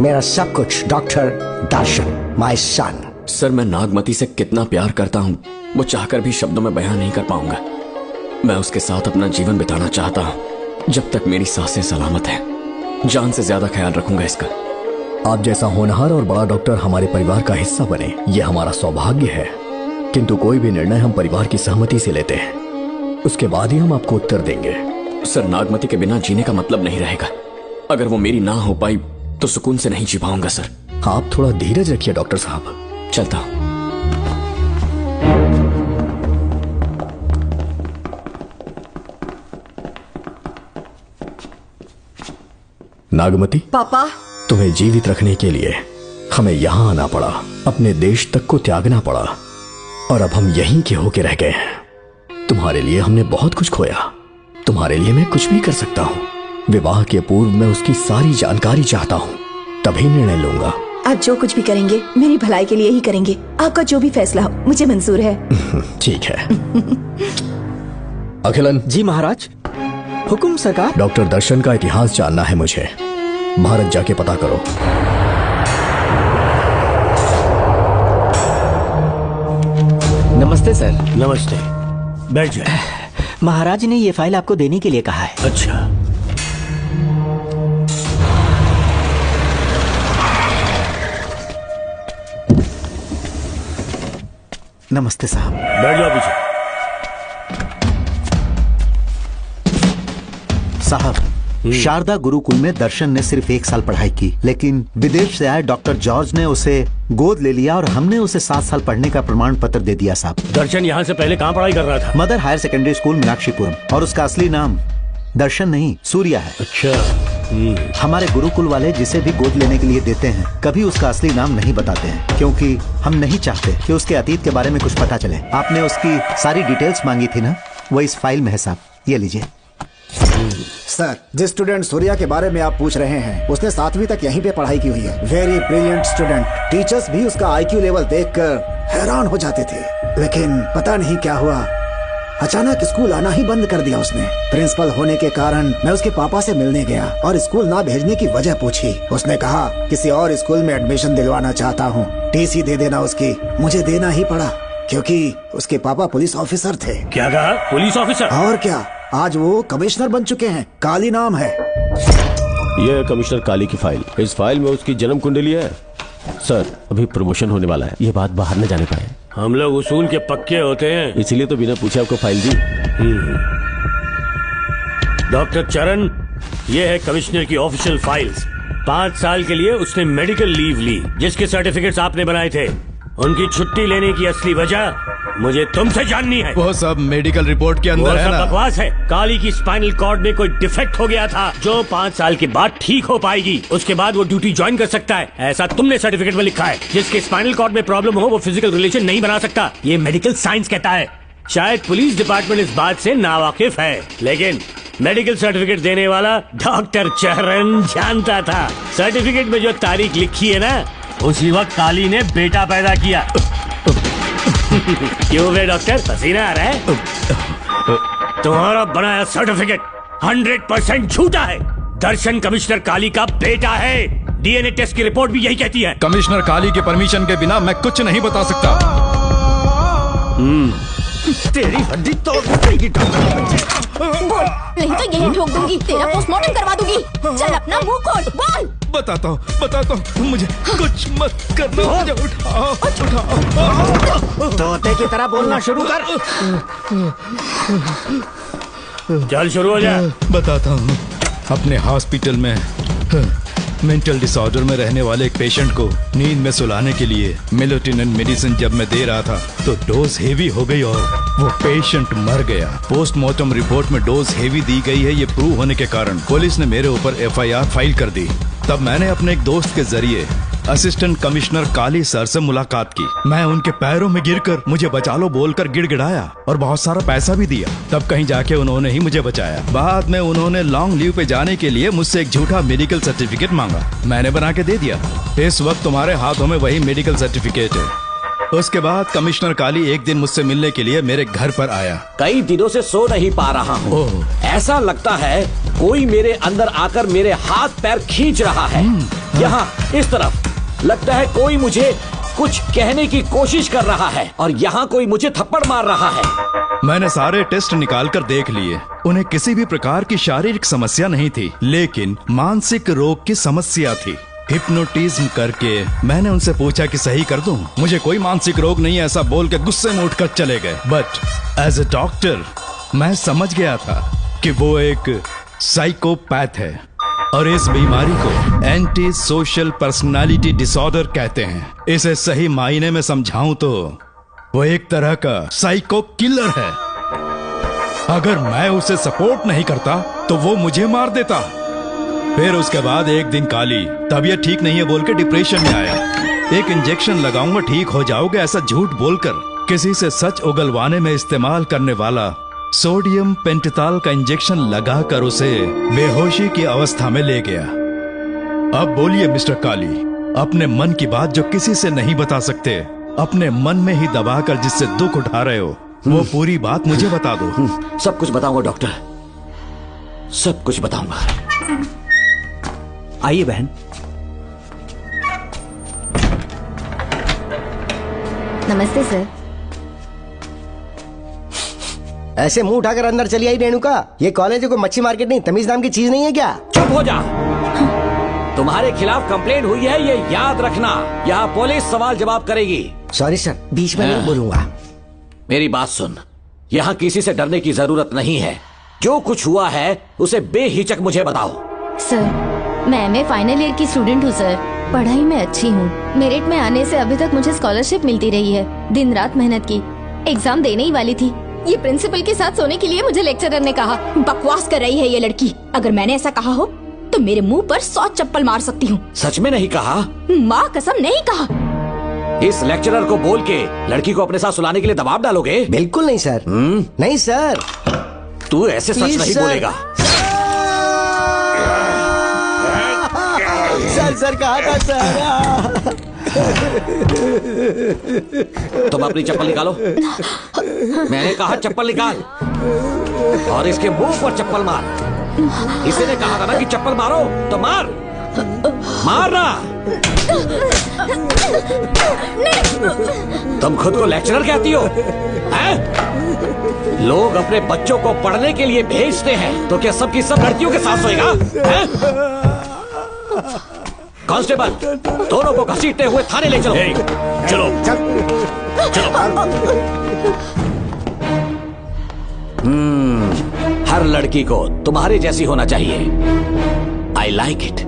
मेरा सब कुछ। Doctor Darshan, my son. Sir, मैं नागमती से कितना प्यार करता हूँ वो चाहकर भी शब्दों में बयान नहीं कर पाऊंगा। मैं उसके साथ अपना जीवन बिताना चाहता हूँ, जब तक मेरी सांसें सलामत हैं। जान से ज्यादा ख्याल रखूंगा इसका। आप जैसा होनहार और बड़ा डॉक्टर हमारे परिवार का हिस्सा बने, ये हमारा सौभाग्य है। किंतु कोई भी निर्णय हम परिवार की सहमति से लेते हैं, उसके बाद ही हम आपको उत्तर देंगे। सर, नागमती के बिना जीने का मतलब नहीं रहेगा। अगर वो मेरी ना हो पाई तो सुकून से नहीं जी पाऊंगा सर। आप थोड़ा धीरज रखिए डॉक्टर साहब। चलता हूं। नागमती, पापा, तुम्हें जीवित रखने के लिए हमें यहाँ आना पड़ा, अपने देश तक को त्यागना पड़ा, और अब हम यहीं के होके रह गए हैं। तुम्हारे लिए हमने बहुत कुछ खोया, तुम्हारे लिए मैं कुछ भी कर सकता हूँ। विवाह के पूर्व मैं उसकी सारी जानकारी चाहता हूँ, तभी निर्णय लूंगा। आप जो कुछ भी करेंगे मेरी भलाई के लिए ही करेंगे। आपका जो भी फैसला हो मुझे मंजूर है। ठीक है। अखिलन। जी महाराज। हुकुम सरकार। डॉक्टर दर्शन का इतिहास जानना है मुझे, भारत जाके पता करो। नमस्ते सर। नमस्ते, बैठ जाए। महाराज ने ये फाइल आपको देने के लिए कहा है। अच्छा। नमस्ते साहब। बैठ जाओ पीछे। साहब, शारदा गुरुकुल में दर्शन ने सिर्फ 1 साल पढ़ाई की, लेकिन विदेश से आए डॉक्टर जॉर्ज ने उसे गोद ले लिया और हमने उसे 7 साल पढ़ने का प्रमाण पत्र दे दिया साहब। दर्शन यहाँ से पहले कहाँ पढ़ाई कर रहा था? Mother higher secondary school Meenakshipuram, और उसका असली नाम दर्शन नहीं सूर्या है। अच्छा। हमारे गुरुकुल वाले जिसे भी गोद लेने के लिए देते हैं कभी उसका असली नाम नहीं बताते हैं, क्योंकि हम नहीं चाहते कि उसके अतीत के बारे में कुछ पता चले। आपने उसकी सारी डिटेल्स मांगी थी ना, वो इस फाइल में है साहब, ये लीजिए। सर, जिस स्टूडेंट सूर्या के बारे में आप पूछ रहे हैं उसने 7वीं तक यहीं पे पढ़ाई की हुई है। Very brilliant student. टीचर्स भी उसका IQ लेवल देखकर हैरान हो जाते थे, लेकिन पता नहीं क्या हुआ, अचानक स्कूल आना ही बंद कर दिया उसने। प्रिंसिपल होने के कारण मैं उसके पापा से मिलने गया और स्कूल ना भेजने की वजह पूछी। उसने कहा किसी और स्कूल में एडमिशन दिलवाना चाहता हूँ, TC दे देना उसकी। मुझे देना ही पड़ा क्योंकि उसके पापा पुलिस ऑफिसर थे। क्या कहा? Police officer? और क्या, आज वो कमिश्नर बन चुके हैं। काली नाम है। यह है कमिश्नर काली की फाइल। इस फाइल में उसकी जन्म कुंडली है। सर, अभी प्रमोशन होने वाला है, ये बात बाहर न जाने पाए। हम लोग उसूल के पक्के होते हैं, इसीलिए तो बिना पूछे आपको फाइल दी। डॉक्टर चरण, ये है कमिश्नर की ऑफिशियल फाइल्स। 5 साल के लिए उसने मेडिकल लीव ली, जिसके सर्टिफिकेट्स आपने बनाए थे। उनकी छुट्टी लेने की असली वजह मुझे तुमसे जाननी है। वो सब मेडिकल रिपोर्ट के अंदर है ना? बकवास है। काली की स्पाइनल कॉर्ड में कोई डिफेक्ट हो गया था जो 5 साल के बाद ठीक हो पाएगी। उसके बाद वो ड्यूटी ज्वाइन कर सकता है, ऐसा तुमने सर्टिफिकेट में लिखा है। जिसके स्पाइनल कॉर्ड में प्रॉब्लम हो वो फिजिकल रिलेशन नहीं बना सकता, ये मेडिकल साइंस कहता है। शायद पुलिस डिपार्टमेंट इस बात से नावाकिफ है, लेकिन मेडिकल सर्टिफिकेट देने वाला डॉक्टर चरण जानता था। सर्टिफिकेट में जो तारीख लिखी है ना, उसी वक्त काली ने बेटा पैदा किया। क्यों बे डॉक्टर, पसीना आ रहा है? तुम्हारा बनाया सर्टिफिकेट 100% झूठा है। दर्शन कमिश्नर काली का बेटा है। DNA टेस्ट की रिपोर्ट भी यही कहती है। कमिश्नर काली के परमिशन के बिना मैं कुछ नहीं बता सकता। तेरी हड्डी तोड़ देगी बोल, नहीं तो यही ठोक दूंगी, तेरा पोस्टमार्टम करवा दूंगी। चल अपना मुंह खोल, बोल। बताता हूँ, मुझे कुछ मत करना, मुझे उठाओ। तोते की तरह बोलना शुरू कर। चल शुरू हो जा। बताता हूँ, अपने हॉस्पिटल में मेंटल डिसऑर्डर में रहने वाले एक पेशेंट को नींद में सुलाने के लिए मेलेटोनिन मेडिसिन जब मैं दे रहा था तो डोज हेवी हो गई और वो पेशेंट मर गया। पोस्टमार्टम रिपोर्ट में डोज हेवी दी गई है, ये प्रूव होने के कारण पुलिस ने मेरे ऊपर FIR फाइल कर दी। तब मैंने अपने एक दोस्त के जरिए असिस्टेंट कमिश्नर काली सर से मुलाकात की। मैं उनके पैरों में गिरकर मुझे बचा लो बोलकर गिड़गिड़ाया और बहुत सारा पैसा भी दिया। तब कहीं जाके उन्होंने ही मुझे बचाया। बाद में उन्होंने लॉन्ग लीव पे जाने के लिए मुझसे एक झूठा मेडिकल सर्टिफिकेट मांगा, मैंने बना के दे दिया। इस वक्त तुम्हारे हाथों में वही मेडिकल सर्टिफिकेट है। उसके बाद कमिश्नर काली एक दिन मुझसे मिलने के लिए मेरे घर पर आया। कई दिनों से सो नहीं पा रहा हूँ। ऐसा लगता है कोई मेरे अंदर आकर मेरे हाथ पैर खींच रहा है। यहाँ इस तरफ लगता है कोई मुझे कुछ कहने की कोशिश कर रहा है और यहाँ कोई मुझे थप्पड़ मार रहा है। मैंने सारे टेस्ट निकाल कर देख लिए, उन्हें किसी भी प्रकार की शारीरिक समस्या नहीं थी, लेकिन मानसिक रोग की समस्या थी। हिप्नोटिज्म करके मैंने उनसे पूछा कि सही कर दूं। मुझे कोई मानसिक रोग नहीं है ऐसा बोल के गुस्से में उठकर चले गए। बट एज ए डॉक्टर मैं समझ गया था कि वो एक साइकोपैथ है और इस बीमारी को एंटी सोशल पर्सनालिटी डिसऑर्डर कहते हैं। इसे सही मायने में समझाऊं तो वो एक तरह का साइको किलर है। अगर मैं उसे सपोर्ट नहीं करता तो वो मुझे मार देता। फिर उसके बाद एक दिन काली तबीयत ठीक नहीं है बोल के डिप्रेशन में आया। एक इंजेक्शन लगाऊंगा ठीक हो जाओगे ऐसा झूठ बोलकर किसी से सच उगलवाने में इस्तेमाल करने वाला सोडियम पेंटोथॉल का इंजेक्शन लगाकर उसे बेहोशी की अवस्था में ले गया। अब बोलिए मिस्टर काली, अपने मन की बात जो किसी से नहीं बता सकते, अपने मन में ही दबाकर जिससे दुख उठा रहे हो, वो पूरी बात मुझे बता दो। सब कुछ बताऊंगा डॉक्टर, सब कुछ बताऊंगा। आइए बहन। नमस्ते सर। ऐसे मुंह उठाकर अंदर चली आई रेणुका। ये कॉलेज है कोई मच्छी मार्केट नहीं, तमीज नाम की चीज नहीं है क्या? चुप हो जा। तुम्हारे खिलाफ कंप्लेंट हुई है ये याद रखना। यहाँ पुलिस सवाल जवाब करेगी। सॉरी सर, बीच में नहीं बोलूंगा। मेरी बात सुन, यहाँ किसी से डरने की जरूरत नहीं है। जो कुछ हुआ है उसे बेहिचक मुझे बताओ। सर मैं एमए फाइनल ईयर की स्टूडेंट हूँ सर। पढ़ाई में अच्छी हूँ। मेरिट में आने से अभी तक मुझे स्कॉलरशिप मिलती रही है। दिन रात मेहनत की, एग्जाम देने ही वाली थी। ये प्रिंसिपल के साथ सोने के लिए मुझे लेक्चरर ने कहा। बकवास कर रही है ये लड़की। अगर मैंने ऐसा कहा हो तो मेरे मुंह पर 100 चप्पल मार सकती हूँ। सच में नहीं कहा? माँ कसम नहीं कहा। इस लेक्चरर को बोल के लड़की को अपने साथ सुलाने के लिए दबाव डालोगे? बिल्कुल नहीं सर। नहीं सर। तू ऐसे सच नहीं बोलेगा। सर कहा था सर। तुम अपनी चप्पल निकालो। मैंने कहा चप्पल निकाल और इसके मुंह पर चप्पल मार। इसी ने कहा था ना कि चप्पल मारो तो मार। मारना। तुम खुद को लेक्चरर कहती हो हैं? लोग अपने बच्चों को पढ़ने के लिए भेजते हैं तो क्या सबकी सब लड़कियों के साथ सोएगा? कांस्टेबल, दोनों को घसीटते हुए थाने ले चलो। चलो चलो। हर लड़की को तुम्हारे जैसी होना चाहिए। I like it.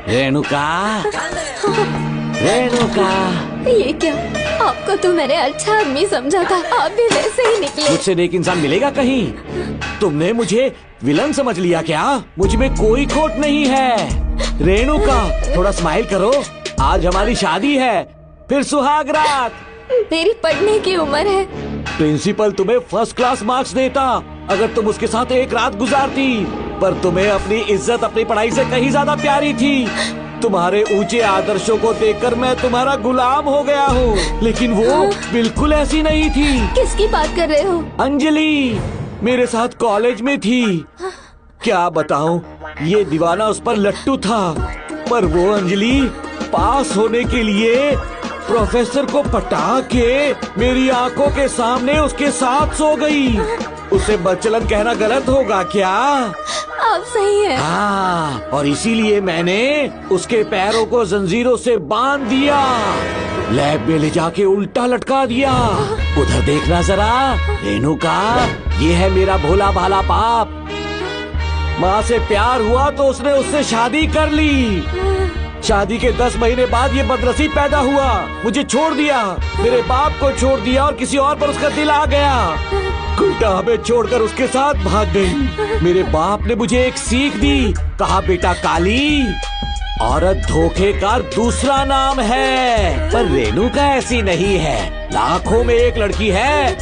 Renuka, Renuka. ये क्या? आपको तो मैंने अच्छा आदमी समझा था, आप भी वैसे ही निकले। मुझसे नेक इंसान मिलेगा कहीं? तुमने मुझे विलन समझ लिया क्या? मुझ में कोई खोट नहीं है। रेणुका, थोड़ा स्माइल करो। आज हमारी शादी है, फिर सुहाग रात। मेरी पढ़ने की उम्र है। प्रिंसिपल तुम्हें फर्स्ट क्लास मार्क्स देता अगर तुम उसके साथ एक रात गुजारती, पर तुम्हें अपनी इज्जत अपनी पढ़ाई से कहीं ज्यादा प्यारी थी। तुम्हारे ऊंचे आदर्शों को देखकर मैं तुम्हारा गुलाम हो गया हूँ, लेकिन वो बिल्कुल ऐसी नहीं थी। किसकी बात कर रहे हो? अंजलि मेरे साथ कॉलेज में थी। क्या बताऊं, ये दीवाना उस पर लट्टू था, पर वो अंजलि पास होने के लिए प्रोफेसर को पटा के मेरी आंखों के सामने उसके साथ सो गई। उसे बदचलन कहना गलत होगा क्या? आप सही है। हाँ, और इसीलिए मैंने उसके पैरों को जंजीरों से बांध दिया, लैब में ले जाके उल्टा लटका दिया। उधर देखना जरा रेणुका, ये है मेरा भोला भाला पाप। माँ से प्यार हुआ तो उसने उससे शादी कर ली। शादी के 10 महीने बाद ये बदनसीब पैदा हुआ, मुझे छोड़ दिया, मेरे बाप को छोड़ दिया और किसी और पर उसका दिल आ गया। उल्टा हमें छोड़कर उसके साथ भाग गई। मेरे बाप ने मुझे एक सीख दी, कहा बेटा काली, औरत धोखे का दूसरा नाम है। पर रेणुका ऐसी नहीं है, लाखों में एक लड़की है।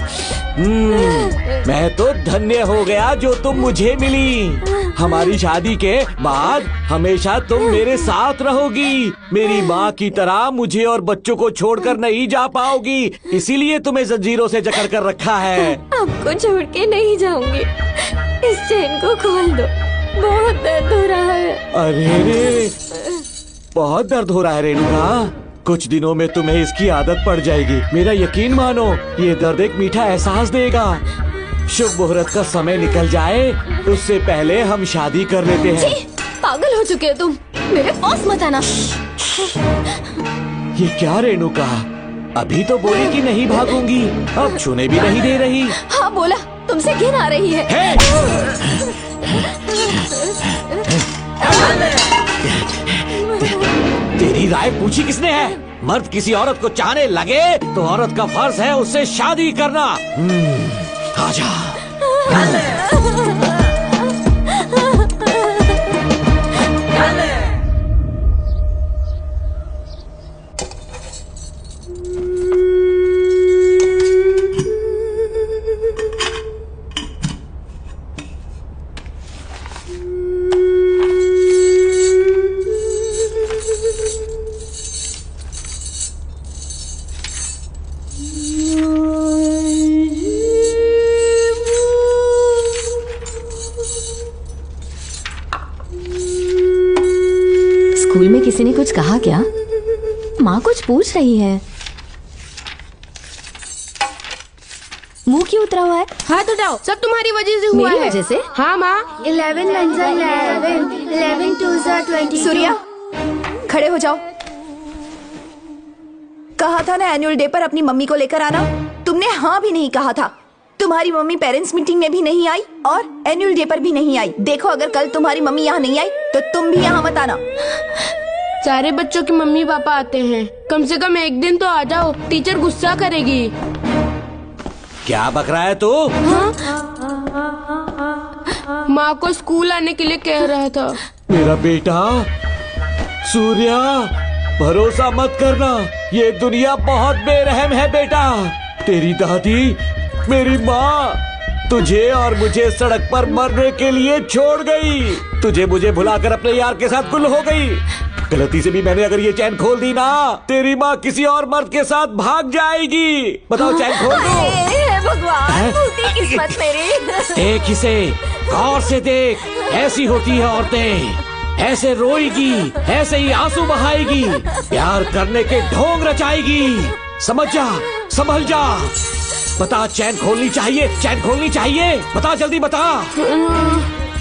मैं तो धन्य हो गया जो तुम मुझे मिली। हमारी शादी के बाद हमेशा तुम मेरे साथ रहोगी। मेरी माँ की तरह मुझे और बच्चों को छोड़कर नहीं जा पाओगी, इसीलिए तुम्हें जंजीरों से जकड़ कर रखा है। आपको छोड़ के नहीं जाऊंगी। इस चेन को खोल दो, बहुत दर्द हो रहा अरे रे, बहुत दर्द हो रहा है रेणुका। कुछ दिनों में तुम्हें इसकी आदत पड़ जाएगी। मेरा यकीन मानो, ये दर्द एक मीठा एहसास देगा। शुभ मुहूर्त का समय निकल जाए उससे पहले हम शादी कर लेते हैं। पागल हो चुके हो तुम, मेरे पास मत आना। ये क्या रेणुका, अभी तो बोली कि नहीं भागूंगी, अब छूने भी नहीं दे रही। हाँ बोला, तुमसे घिन आ रही है। तेरी राय पूछी किसने है? मर्द किसी औरत को चाहने लगे तो औरत का फर्ज है उससे शादी करना। आजा। स्कूल में किसी ने कुछ कहा क्या? माँ कुछ पूछ रही है। मुंह क्यों उतरा हुआ है? हाथ उठाओ, सब तुम्हारी वजह से हुआ है। मेरी वजह से? हाँ माँ। 11 1 11 11 2 20। सूर्या, खड़े हो जाओ। कहा था ना एनुअल डे पर अपनी मम्मी को लेकर आना, तुमने हाँ भी नहीं कहा था। तुम्हारी मम्मी पेरेंट्स मीटिंग में भी नहीं आई और एनुअल डे पर भी नहीं आई। देखो, अगर कल तुम्हारी मम्मी यहाँ नहीं आई तो तुम भी यहाँ मत आना। सारे बच्चों के मम्मी पापा आते हैं, कम से कम एक दिन तो आ जाओ, टीचर गुस्सा करेगी। क्या बक रहा है तू? माँ को स्कूल आने के लिए कह रहा था। मेरा बेटा सूर्या, भरोसा मत करना, ये दुनिया बहुत बेरहम है बेटा। तेरी दादी, मेरी माँ तुझे और मुझे सड़क पर मरने के लिए छोड़ गई। तुझे मुझे भुलाकर अपने यार के साथ गुल हो गई। गलती से भी मैंने अगर ये चैन खोल दी ना, तेरी माँ किसी और मर्द के साथ भाग जाएगी। बताओ, चैन खोल दो। भगवान, फूटी किस्मत मेरी। देख इसे, गौर से देख, ऐसी होती है औरतें। ऐसे रोएगी, ऐसे ही आंसू बहाएगी, प्यार करने के ढोंग रचाएगी। समझ जा, संभल जा। बता, चैन खोलनी चाहिए, चैन खोलनी चाहिए। बता, जल्दी बता,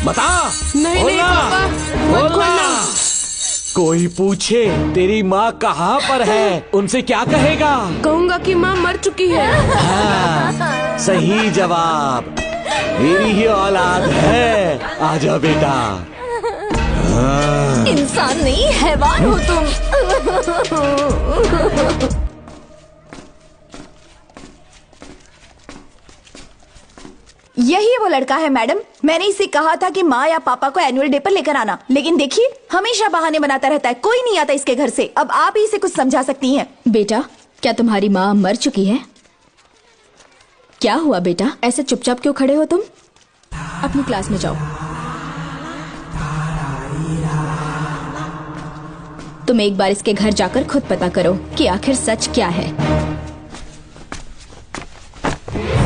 बता। नहीं नहीं पापा, मत खोलना। कोई पूछे तेरी माँ कहाँ पर है, उनसे क्या कहेगा? कहूँगा कि माँ मर चुकी है। हाँ, सही जवाब। मेरी ही औलाद है। आजा बेटा। हाँ। इंसान नहीं, हैवान हो तुम। यही वो लड़का है मैडम। मैंने इसे कहा था कि माँ या पापा को एनुअल डे पर लेकर आना, लेकिन देखिए हमेशा बहाने बनाता रहता है। कोई नहीं आता इसके घर से। अब आप ही इसे कुछ समझा सकती हैं। बेटा, क्या तुम्हारी माँ मर चुकी है? क्या हुआ बेटा, ऐसे चुपचाप क्यों खड़े हो तुम? अपनी क्लास में जाओ। तुम एक बार इसके घर जाकर खुद पता करो कि आखिर सच क्या है।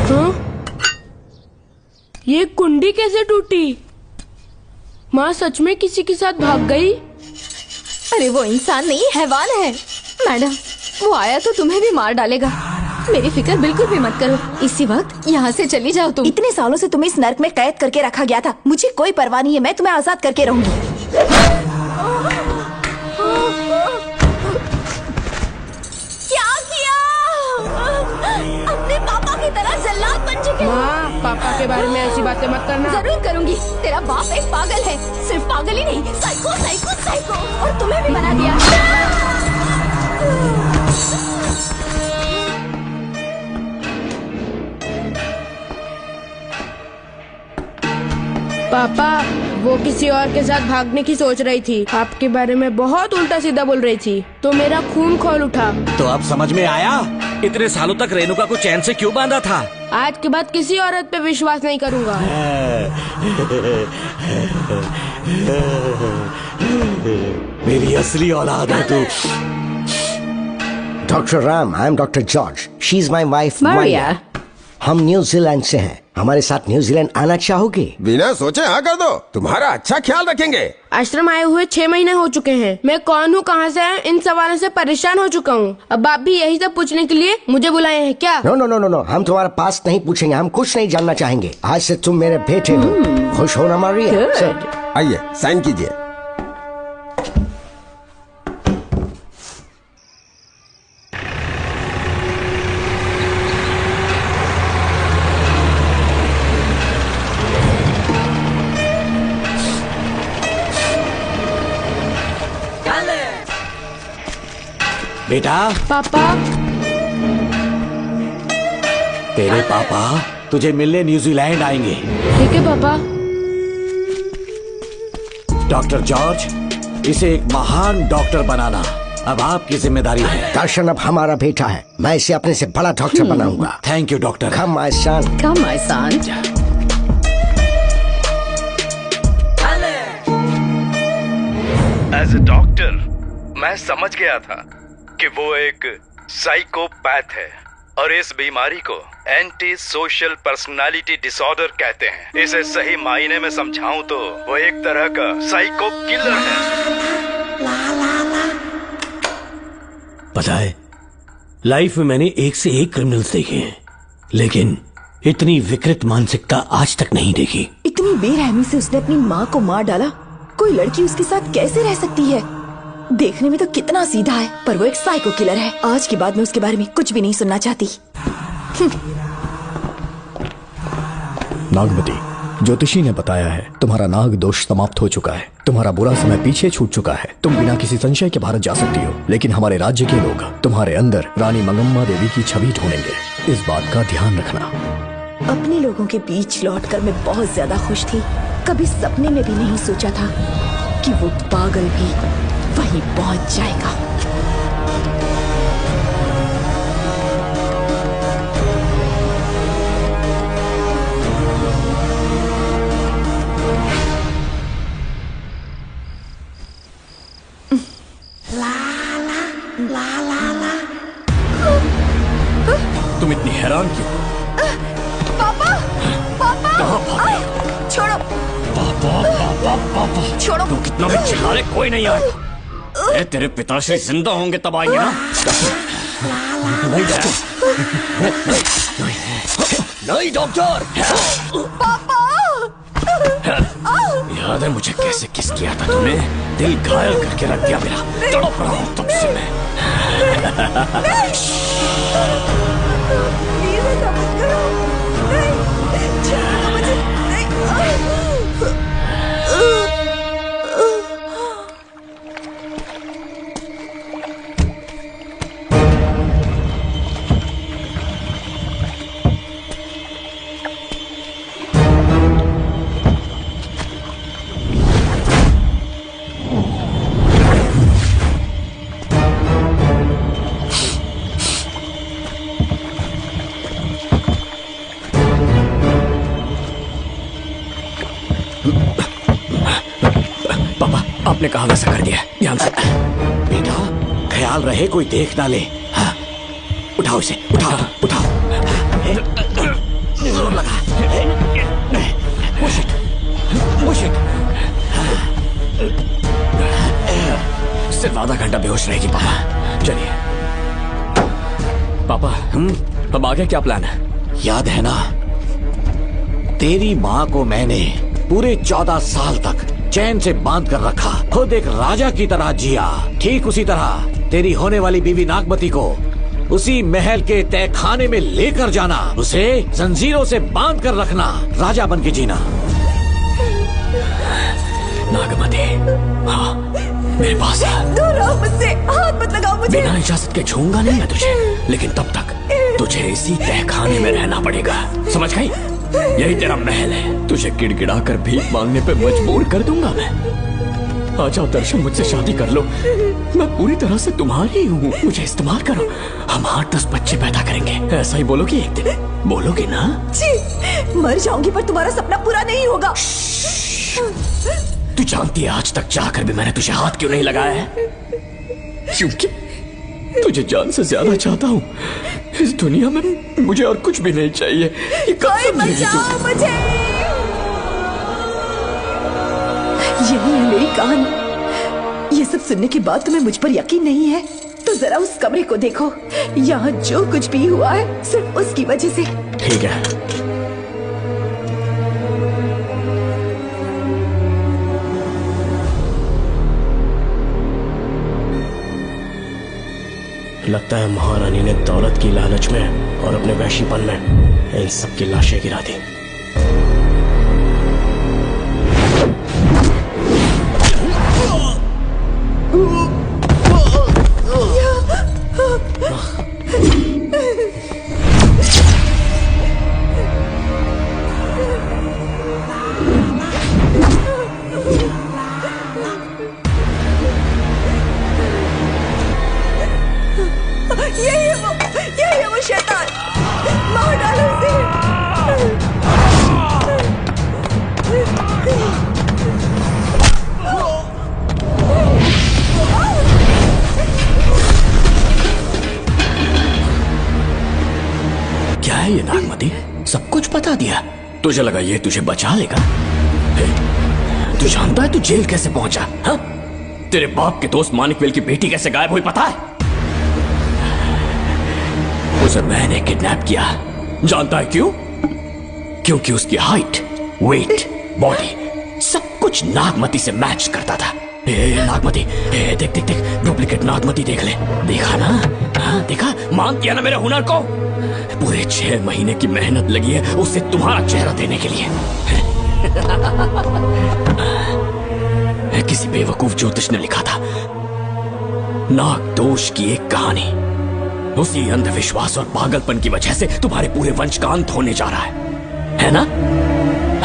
हाँ? ये कुंडी कैसे टूटी? माँ सच में किसी के साथ भाग गई? अरे वो इंसान नहीं, हैवान है। मैडम, वो आया तो तुम्हें भी मार डालेगा। मेरी फिक्र बिल्कुल भी मत करो। इसी वक्त यहाँ से चली जाओ तुम। इतने सालों से तुम्हें इस नर्क में कैद करके रखा गया था। मुझे कोई परवाह नहीं है, मैं तुम्हें आजाद करके रहूंगी। क्या किया? अपने पापा की तरह जल्लाद बन चुके हो। माँ, पापा के बारे में ऐसी बातें मत करना। जरूर करूंगी। तेरा बाप एक पागल है, सिर्फ पागल ही नहीं, साइको साइको साइको। और तुम्हें भी बना दिया। पापा, वो किसी और के साथ भागने की सोच रही थी, आपके बारे में बहुत उल्टा सीधा बोल रही थी, तो मेरा खून खौल उठा। तो अब समझ में आया इतने सालों तक रेणुका को चैन से क्यों बांधा था। आज के बाद किसी औरत पे विश्वास नहीं करूंगा। मेरी असली औलाद है तू। Doctor Ram, I am doctor George. She is my wife Maria. हम न्यूजीलैंड से हैं। हमारे साथ न्यूजीलैंड आना चाहोगे? बिना सोचे हाँ कर दो, तुम्हारा अच्छा ख्याल रखेंगे। आश्रम आए हुए 6 महीने हो चुके हैं। मैं कौन हूँ, कहाँ से आया, इन सवालों से परेशान हो चुका हूँ। अब आप भी यही सब पूछने के लिए मुझे बुलाए हैं क्या? No no no no no, हम तुम्हारा पास नहीं पूछेंगे, हम कुछ नहीं जानना चाहेंगे। आज से तुम मेरे बेटे हो। खुश हो ना मारिया? आइए साइन कीजिए। बेटा। पापा। तेरे पापा तुझे मिलने न्यूजीलैंड आएंगे। ठीक है पापा। डॉक्टर जॉर्ज, इसे एक महान डॉक्टर बनाना अब आपकी जिम्मेदारी है। दर्शन अब हमारा बेटा है, मैं इसे अपने से बड़ा डॉक्टर बनाऊंगा। Thank you doctor. Come my son. Come my son. As a doctor मैं समझ गया था कि वो एक साइकोपैथ है और इस बीमारी को एंटी सोशल पर्सनालिटी डिसऑर्डर कहते हैं। इसे सही मायने में समझाऊं तो वो एक तरह का साइको किलर है। पता है, लाइफ में मैंने एक से एक क्रिमिनल्स देखे हैं, लेकिन इतनी विकृत मानसिकता आज तक नहीं देखी। इतनी बेरहमी से उसने अपनी माँ को मार डाला। कोई लड़की उसके साथ कैसे रह सकती है? देखने में तो कितना सीधा है, पर वो एक साइको किलर है। आज के बाद मैं उसके बारे में कुछ भी नहीं सुनना चाहती। नागमती, ज्योतिषी ने बताया है तुम्हारा नाग दोष समाप्त हो चुका है, तुम्हारा बुरा समय पीछे छूट चुका है, तुम बिना किसी संशय के भारत जा सकती हो। लेकिन हमारे राज्य के लोग तुम्हारे अंदर रानी मंगम्मा देवी की छवि ढूंढेंगे, इस बात का ध्यान रखना। अपने लोगों के बीच लौटकर मैं बहुत ज्यादा खुश थी। कभी सपने में भी नहीं सोचा था कि वो पागल भी वहीं पहुंच जाएगा। तुम इतनी हैरान क्यों? पापा, पापा, छोड़ो। पापा, छोड़ो। तू कितना भी चिल्ला ले, कोई नहीं आएगा। तेरे पिताश्री जिंदा होंगे तब आएंगे ना। नहीं डॉक्टर। पापा। याद है मुझे कैसे किस किया था तुमने? दिल घायल करके रख दिया मेरा। तड़प रहा हूं तब से मैं। आपने कहा वैसा कर दिया, ध्यान से। बेटा ख्याल रहे कोई देख ना ले। हाँ। उठाओ इसे, उठाओ उठाओ। जोर लगा। Push it, push it। सिर्फ आधा घंटा बेहोश रहेगी पापा। चलिए पापा, अब आगे क्या प्लान है? याद है ना, तेरी माँ को मैंने पूरे 14 साल तक चैन से बांध कर रखा, खुद एक राजा की तरह जिया। ठीक उसी तरह तेरी होने वाली बीवी नागमती को उसी महल के तहखाने में लेकर जाना, उसे जंजीरों से बांध कर रखना, राजा बन के जीना। नागमती, हाँ मेरे पास आ। दूर रहो मुझसे, हाथ मत लगाओ मुझे। बिना इजाजत के छूऊंगा नहीं मैं तुझे, लेकिन तब तक तुझे इसी तहखाने में रहना पड़ेगा, समझ गई? यही तेरा महल है, तुझे गिड़गिड़ा कर भीख मांगने पे मजबूर कर दूंगा मैं। आ जाओ दर्शन, मुझसे शादी कर लो, मैं पूरी तरह से तुम्हारी हूँ, मुझे इस्तेमाल करो। हम 8-10 बच्चे पैदा करेंगे, ऐसा ही बोलोगी एक दिन? बोलोगी ना? जी, मर जाऊंगी पर तुम्हारा सपना पूरा नहीं होगा। तू जानती है आज तक चाहकर भी मैंने तुझे हाथ क्यों नहीं लगाया है? क्योंकि तुझे जान से ज्यादा चाहता हूँ, इस दुनिया में मुझे और कुछ भी नहीं चाहिए। ये कब कोई समझेगी तू? बचाओ मुझे। यही है मेरी कहानी। ये सब सुनने के बाद तुम्हें मुझ पर यकीन नहीं है तो जरा उस कमरे को देखो। यहाँ जो कुछ भी हुआ है सिर्फ उसकी वजह से। ठीक है, लगता है महारानी ने दौलत की लालच में और अपने वैशीपन में इन सब की लाशें गिरा दी। यही है वो शैतान। मार डालो उसे। क्या है ये नागमती? सब कुछ बता दिया। तुझे लगा ये तुझे बचा लेगा? तू जानता है तू जेल कैसे पहुंचा? हाँ? तेरे बाप के दोस्त मानिकवेल की बेटी कैसे गायब हुई पता है? उसे मैंने किडनैप किया। जानता है क्यों? क्योंकि उसकी हाइट, वेट, बॉडी सब कुछ नागमती से मैच करता था। नागमती, देख देख देख, डुप्लीकेट नागमती देख ले। देखा ना? हाँ, देखा? मान किया ना मेरे हुनर को? पूरे 6 महीने की मेहनत लगी है उसे तुम्हारा चेहरा देने के लिए। किसी बेवकूफ ज्योतिष ने लिखा था नाग दोष की एक कहानी। उसी अंधविश्वास और पागलपन की वजह से तुम्हारे पूरे वंश का अंत होने जा रहा है ना?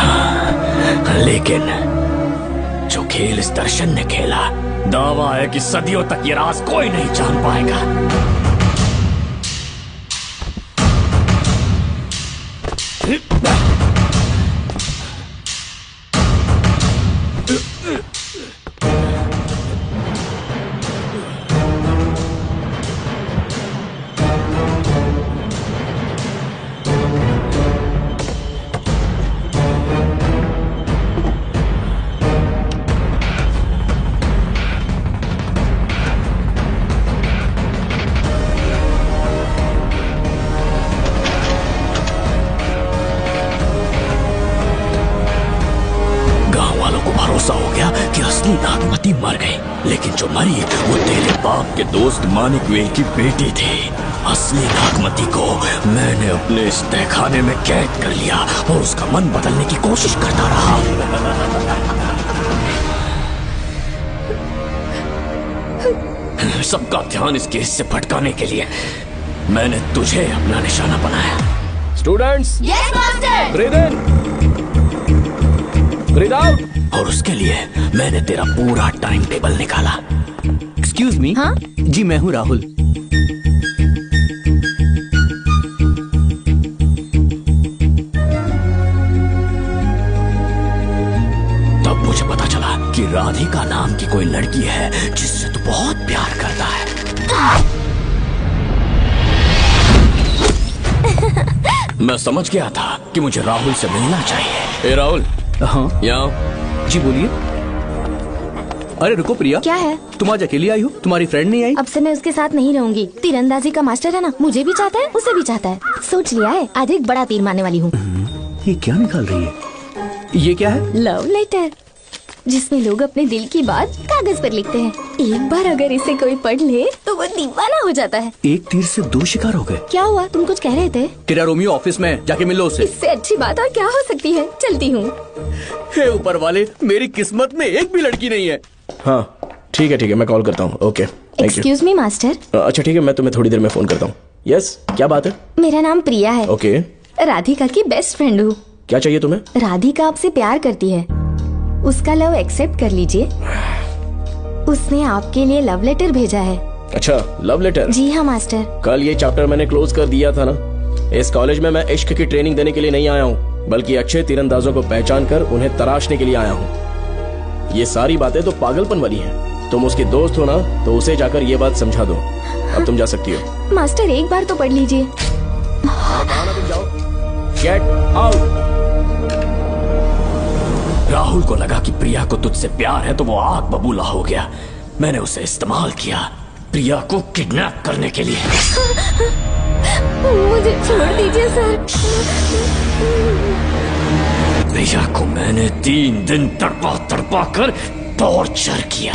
हाँ, लेकिन जो खेल इस दर्शन ने खेला, दावा है कि सदियों तक ये राज कोई नहीं जान पाएगा। नागमती मर गई, लेकिन जो मरी वो तेरे बाप के दोस्त मानिकवेल की बेटी थी। असली नागमती को मैंने अपने इस तहखाने में कैद कर लिया और उसका मन बदलने की कोशिश करता रहा। सबका ध्यान इस केस से भटकाने के लिए मैंने तुझे अपना निशाना बनाया। Students, yes master. ब्रीथ इन, ब्रीथ आउट। और उसके लिए मैंने तेरा पूरा टाइम टेबल निकाला। Excuse me. हाँ? जी मैं हूँ राहुल। तब मुझे पता चला कि राधिका नाम की कोई लड़की है जिससे तू बहुत प्यार करता है। मैं समझ गया था कि मुझे राहुल से मिलना चाहिए। राहुल। हाँ यहाँ। जी बोलिए। अरे रुको प्रिया। क्या है? तुम आज अकेली आई हो, तुम्हारी फ्रेंड नहीं आई? अब से मैं उसके साथ नहीं रहूंगी। तीरंदाजी का मास्टर है ना, मुझे भी चाहता है उसे भी चाहता है। सोच लिया है, आज एक बड़ा तीर मारने वाली हूँ। ये क्या निकाल रही है? ये क्या है? लव लेटर, जिसमें लोग अपने दिल की बात कागज पर लिखते हैं। एक बार अगर इसे कोई पढ़ ले तो वो दीवाना हो जाता है। एक तीर से 2 शिकार हो गए। क्या हुआ? तुम कुछ कह रहे थे? तेरा रोमियो ऑफिस में, जाके मिलो उससे। इससे अच्छी बात और क्या हो सकती है। चलती हूँ। हे ऊपर वाले, मेरी किस्मत में एक भी लड़की नहीं है। हाँ ठीक है मैं कॉल करता हूँ। Okay excuse me master. अच्छा ठीक है, मैं तुम्हें थोड़ी देर में फोन करता हूँ। यस, क्या बात है? मेरा नाम प्रिया है। ओके। राधिका की बेस्ट फ्रेंड हूँ। क्या चाहिए तुम्हें? राधिका आपसे प्यार करती है, उसका लव एक्सेप्ट कर लीजिए। उसने आपके लिए लव लेटर भेजा है। अच्छा, लव लेटर? जी हाँ मास्टर। कल ये चैप्टर मैंने क्लोज कर दिया था ना। इस कॉलेज में मैं इश्क की ट्रेनिंग देने के लिए नहीं आया हूँ, बल्कि अच्छे तीरंदाजों को पहचान कर उन्हें तराशने के लिए आया हूँ। ये सारी बातें तो पागलपन वाली हैं। तुम उसकी दोस्त हो ना, तो उसे जाकर ये बात समझा दो। अब तुम जा सकती हो। मास्टर एक बार तो पढ़ लीजिए। Get out. राहुल को लगा कि प्रिया को तुझसे प्यार है तो वो आग बबूला हो गया। मैंने उसे इस्तेमाल किया प्रिया को किडनैप करने के लिए। मुझे छोड़ दीजिए सर। प्रिया को मैंने 3 दिन तड़पा तड़पा कर टॉर्चर किया।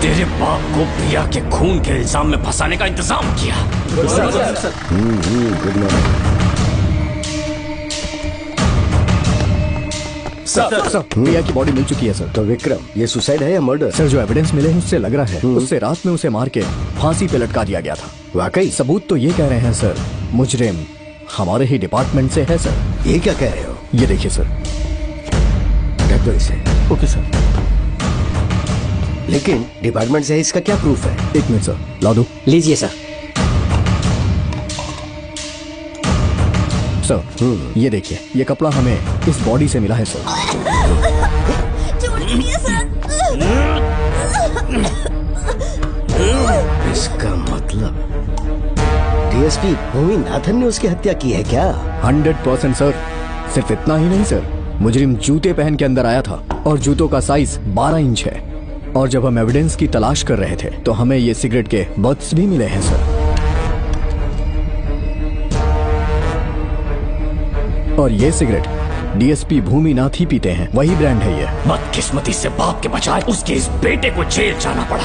तेरे बाप को प्रिया के खून के इल्जाम में फंसाने का इंतजाम किया। गुड मॉर्निंग सर, प्रिया की बॉडी मिल चुकी है सर। तो विक्रम, ये सुसाइड है या मर्डर? सर, जो एविडेंस मिले हैं उससे लग रहा है उससे रात में उसे मार के फांसी पे लटका दिया गया था। वाकई? सबूत तो ये कह रहे हैं सर, मुजरिम हमारे ही डिपार्टमेंट से है सर। ये क्या कह रहे हो? ये देखिए सर। रख दो इसे। Okay sir. लेकिन डिपार्टमेंट से है, इसका क्या प्रूफ है? 1 मिनट सर, ला दो। लीजिए सर। सर, ये देखिए, ये कपड़ा हमें इस बॉडी से मिला है सर। इसका मतलब डीएसपी भूमिनाथन ने उसकी हत्या की है क्या? 100% सर। सिर्फ इतना ही नहीं सर, मुजरिम जूते पहन के अंदर आया था और जूतों का साइज 12 इंच है। और जब हम एविडेंस की तलाश कर रहे थे तो हमें ये सिगरेट के बट्स भी मिले हैं सर। और ये सिगरेट डीएसपी भूमिनाथ ही पीते हैं, वही ब्रांड है ये। बदकिस्मती से बाप के बजाय उसके इस बेटे को जेल जाना पड़ा।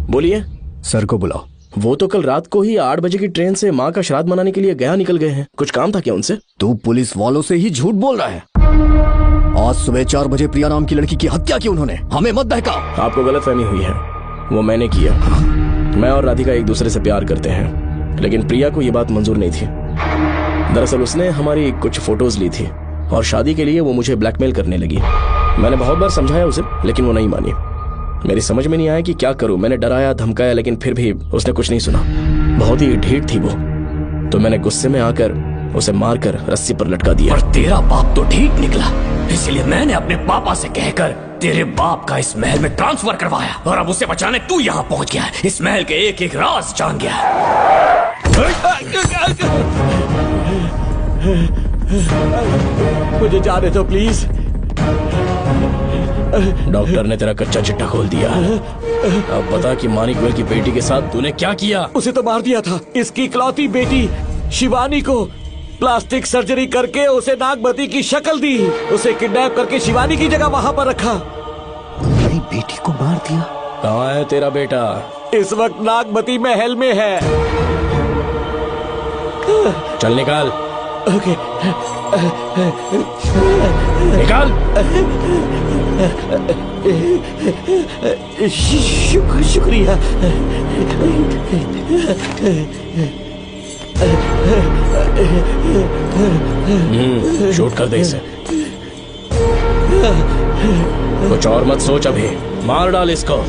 बोलिए। सर को बुलाओ। वो तो कल रात को ही 8 बजे की ट्रेन से माँ का श्राद्ध मनाने के लिए गया निकल गए हैं। कुछ काम था क्या उनसे? तू पुलिस वालों से ही झूठ बोल रहा है। आज सुबह 4 बजे प्रिया नाम की लड़की की हत्या की उन्होंने। हमें मत बहका। आपको गलतफहमी हुई है, वो मैंने किया। मैं और राधिका एक दूसरे से प्यार करते हैं, लेकिन प्रिया को ये बात मंजूर नहीं थी। दरअसल उसने हमारी कुछ फोटोज ली थी और शादी के लिए वो मुझे ब्लैकमेल करने लगी। मैंने बहुत बार समझाया उसे, लेकिन वो नहीं मानी। मेरी समझ में नहीं आया कि क्या करूं। मैंने डराया धमकाया, लेकिन फिर भी उसने कुछ नहीं सुना। बहुत ही ढीठ थी वो, तो मैंने गुस्से में आकर उसे मारकर रस्सी पर लटका दिया। और तेरा बाप तो ढीठ निकला, इसलिए मैंने अपने पापा से कहकर तेरे बाप का इस महल में ट्रांसफर करवाया। और अब उसे बचाने तू यहाँ पहुंच गया है। इस महल के एक एक राज जान गया है। मुझे जाने दो प्लीज। डॉक्टर ने तेरा कच्चा चिट्ठा खोल दिया। अब बता कि मानिकवेल की बेटी के साथ तूने क्या किया? उसे तो मार दिया था। इसकी इकलौती बेटी शिवानी को प्लास्टिक सर्जरी करके उसे नागमती की शक्ल दी। उसे किडनैप करके शिवानी की जगह वहाँ पर रखा। मेरी बेटी को मार दिया? कहाँ है तेरा बेटा? इस वक्त नागमती महल में है। चल निकाल। ओके। निकाल। शुक्रिया। शूट कर दे इसे। कुछ और मत सोच, अभी मार डाल इसको।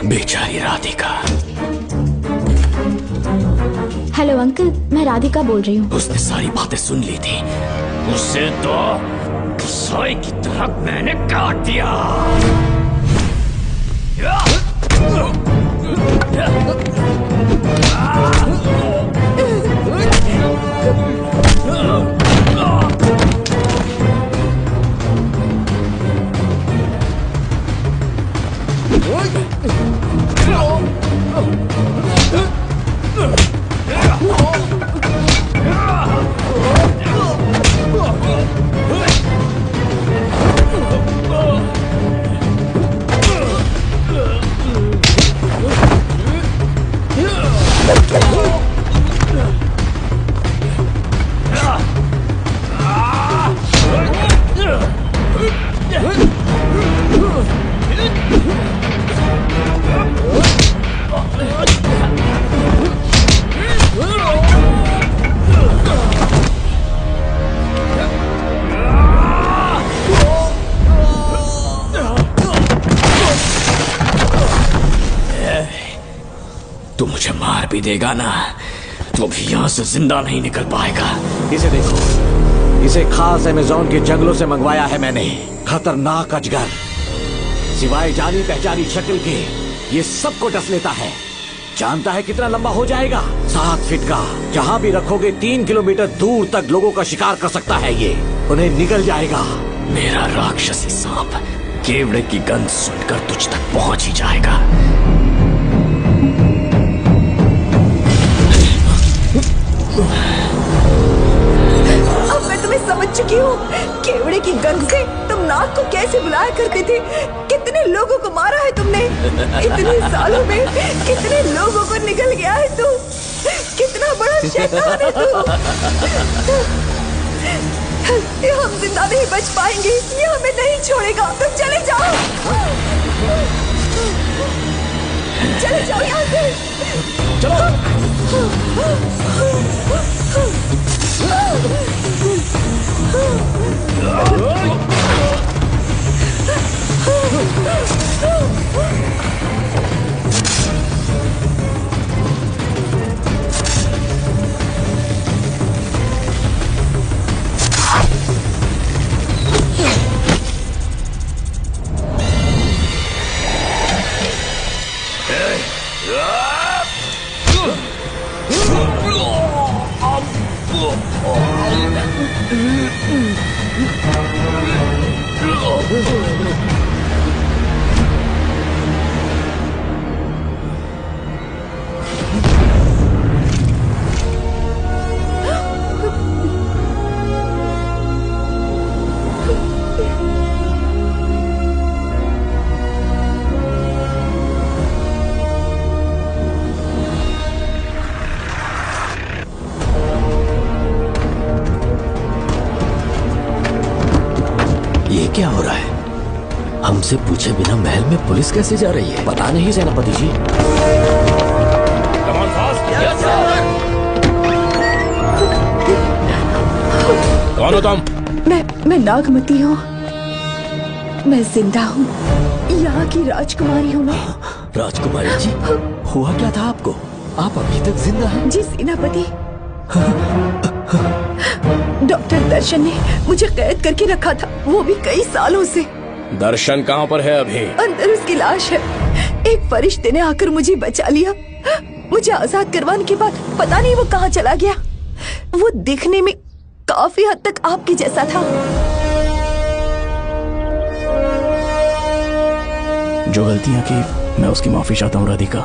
बेचारी राधिका। हेलो अंकल, मैं राधिका बोल रही हूँ। उसने सारी बातें सुन ली थी। उसे तो सोए की तरह मैंने काट दिया। तू मुझे मार भी देगा ना तो भी यहाँ से जिंदा नहीं निकल पाएगा। इसे देखो, इसे खास अमेज़न के जंगलों से मंगवाया है मैंने। खतरनाक अजगर, सिवाय जानी पहचानी शक्ल के ये सबको डस लेता है। जानता है कितना लंबा हो जाएगा? 7 फीट का। जहाँ भी रखोगे 3 किलोमीटर दूर तक लोगों का शिकार कर सकता है ये। उन्हें निकल जाएगा। मेरा राक्षसी सांप केवड़े की गंध सुनकर तुझ तक पहुंच ही जाएगा। अब मैं तुम्हें समझ चुकी हूँ। केवड़े की गंध से तुम नाग को कैसे बुलाया करते थे। कितने लोगों को मारा है तुमने। इतने सालों में कितने लोगों को निकल गया है तू। कितना बड़ा शैतान है तू। हम जिंदा नहीं बच पाएंगे। ये हमें नहीं छोड़ेगा। तुम चले जाओ, चले जाओ यहाँ से। क्या हो रहा है? हमसे पूछे बिना महल में पुलिस कैसे जा रही है? पता नहीं सेनापति जी। कौन हो तुम? मैं नागमती हूँ। मैं जिंदा हूँ। यहाँ की राजकुमारी हूँ मैं। राजकुमारी जी, हुआ क्या था आपको? आप अभी तक जिंदा हैं? जी सेनापति। डॉक्टर दर्शन ने मुझे कैद करके रखा था, वो भी कई सालों से। दर्शन कहाँ पर है अभी? अंदर उसकी लाश है। एक फरिश्ते ने आकर मुझे बचा लिया। मुझे आजाद करवाने के बाद पता नहीं वो कहाँ चला गया। वो दिखने में काफी हद तक आपके जैसा था। जो गलतियां की मैं उसकी माफी चाहता हूँ राधिका।